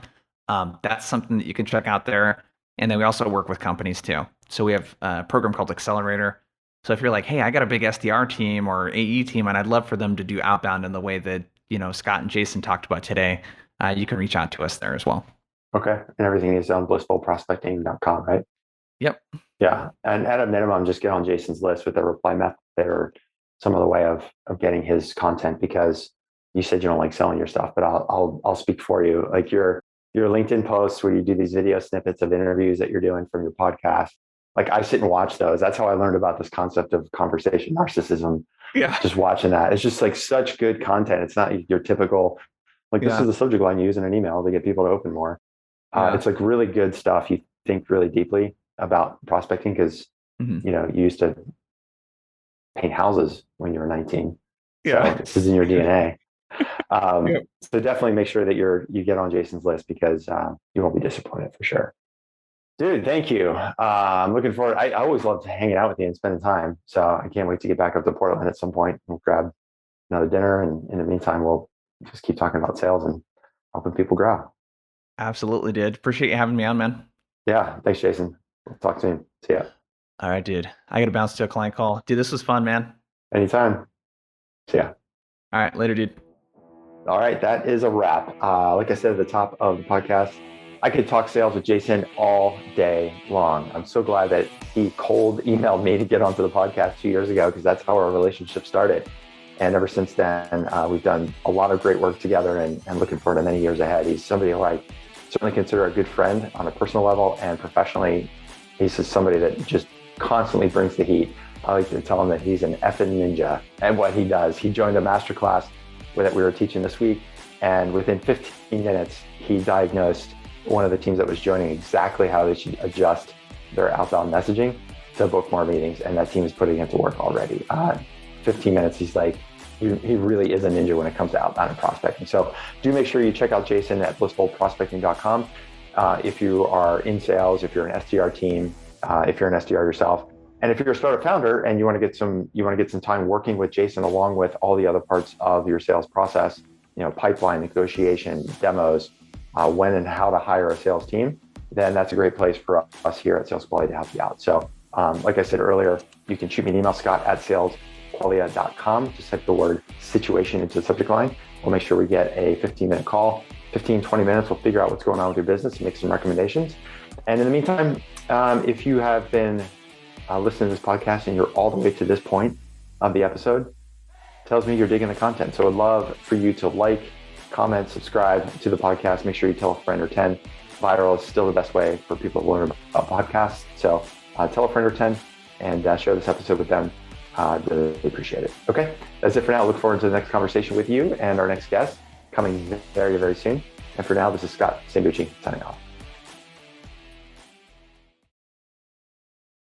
that's something that you can check out there. And then we also work with companies too. So we have a program called Accelerator. So if you're like, hey, I got a big SDR team or AE team, and I'd love for them to do outbound in the way that, Scott and Jason talked about today, you can reach out to us there as well. Okay. And everything is on blissfulprospecting.com, right? Yep. Yeah. And at a minimum, just get on Jason's list with the reply method or some other way of getting his content, because you said you don't like selling your stuff, but I'll speak for you. Like your LinkedIn posts where you do these video snippets of interviews that you're doing from your podcast. Like, I sit and watch those. That's how I learned about this concept of conversation narcissism. Yeah. Just watching that. It's just like such good content. It's not your typical, like, this is the subject line you use in an email to get people to open more. It's like really good stuff. You think really deeply about prospecting because, you used to paint houses when you were 19. Yeah. So this is in your DNA. So definitely make sure that you get on Jason's list, because you won't be disappointed for sure. Dude, thank you. I'm looking forward. I always love hanging out with you and spending time. So I can't wait to get back up to Portland at some point. We'll grab another dinner. And in the meantime, we'll just keep talking about sales and helping people grow. Absolutely, dude. Appreciate you having me on, man. Yeah. Thanks, Jason. We'll talk soon. See ya. All right, dude. I got to bounce to a client call. Dude, this was fun, man. Anytime. See ya. All right, later, dude. All right, that is a wrap. Like I said at the top of the podcast, I could talk sales with Jason all day long. I'm so glad that he cold emailed me to get onto the podcast 2 years ago, because that's how our relationship started. And ever since then, we've done a lot of great work together, and looking forward to many years ahead. He's somebody who I certainly consider a good friend on a personal level, and professionally, he's just somebody that just constantly brings the heat. I like to tell him that he's an effing ninja at what he does. He joined a masterclass that we were teaching this week, and within 15 minutes, he diagnosed one of the teams that was joining exactly how they should adjust their outbound messaging to book more meetings, and that team is putting it to work already. 15 minutes, he's like, he really is a ninja when it comes to outbound and prospecting. So do make sure you check out Jason at blissfulprospecting.com. If you are in sales, if you're an SDR team, if you're an SDR yourself, and if you're a startup founder and you want to get some time working with Jason along with all the other parts of your sales process, pipeline negotiation, demos, when and how to hire a sales team, then that's a great place for us here at Sales Qualia to help you out. So like I said earlier, you can shoot me an email, scott@salesqualia.com. Just type the word situation into the subject line. We'll make sure we get a 15-minute call, 15, 20 minutes. We'll figure out what's going on with your business and make some recommendations. And in the meantime, if you have been listening to this podcast and you're all the way to this point of the episode, tells me you're digging the content. So I'd love for you to like, comment, subscribe to the podcast. Make sure you tell a friend or 10. Viral is still the best way for people to learn about podcasts. So tell a friend or 10 and share this episode with them. Really appreciate it. Okay, that's it for now. Look forward to the next conversation with you and our next guest coming very, very soon. And for now, this is Scott Sanducci signing off.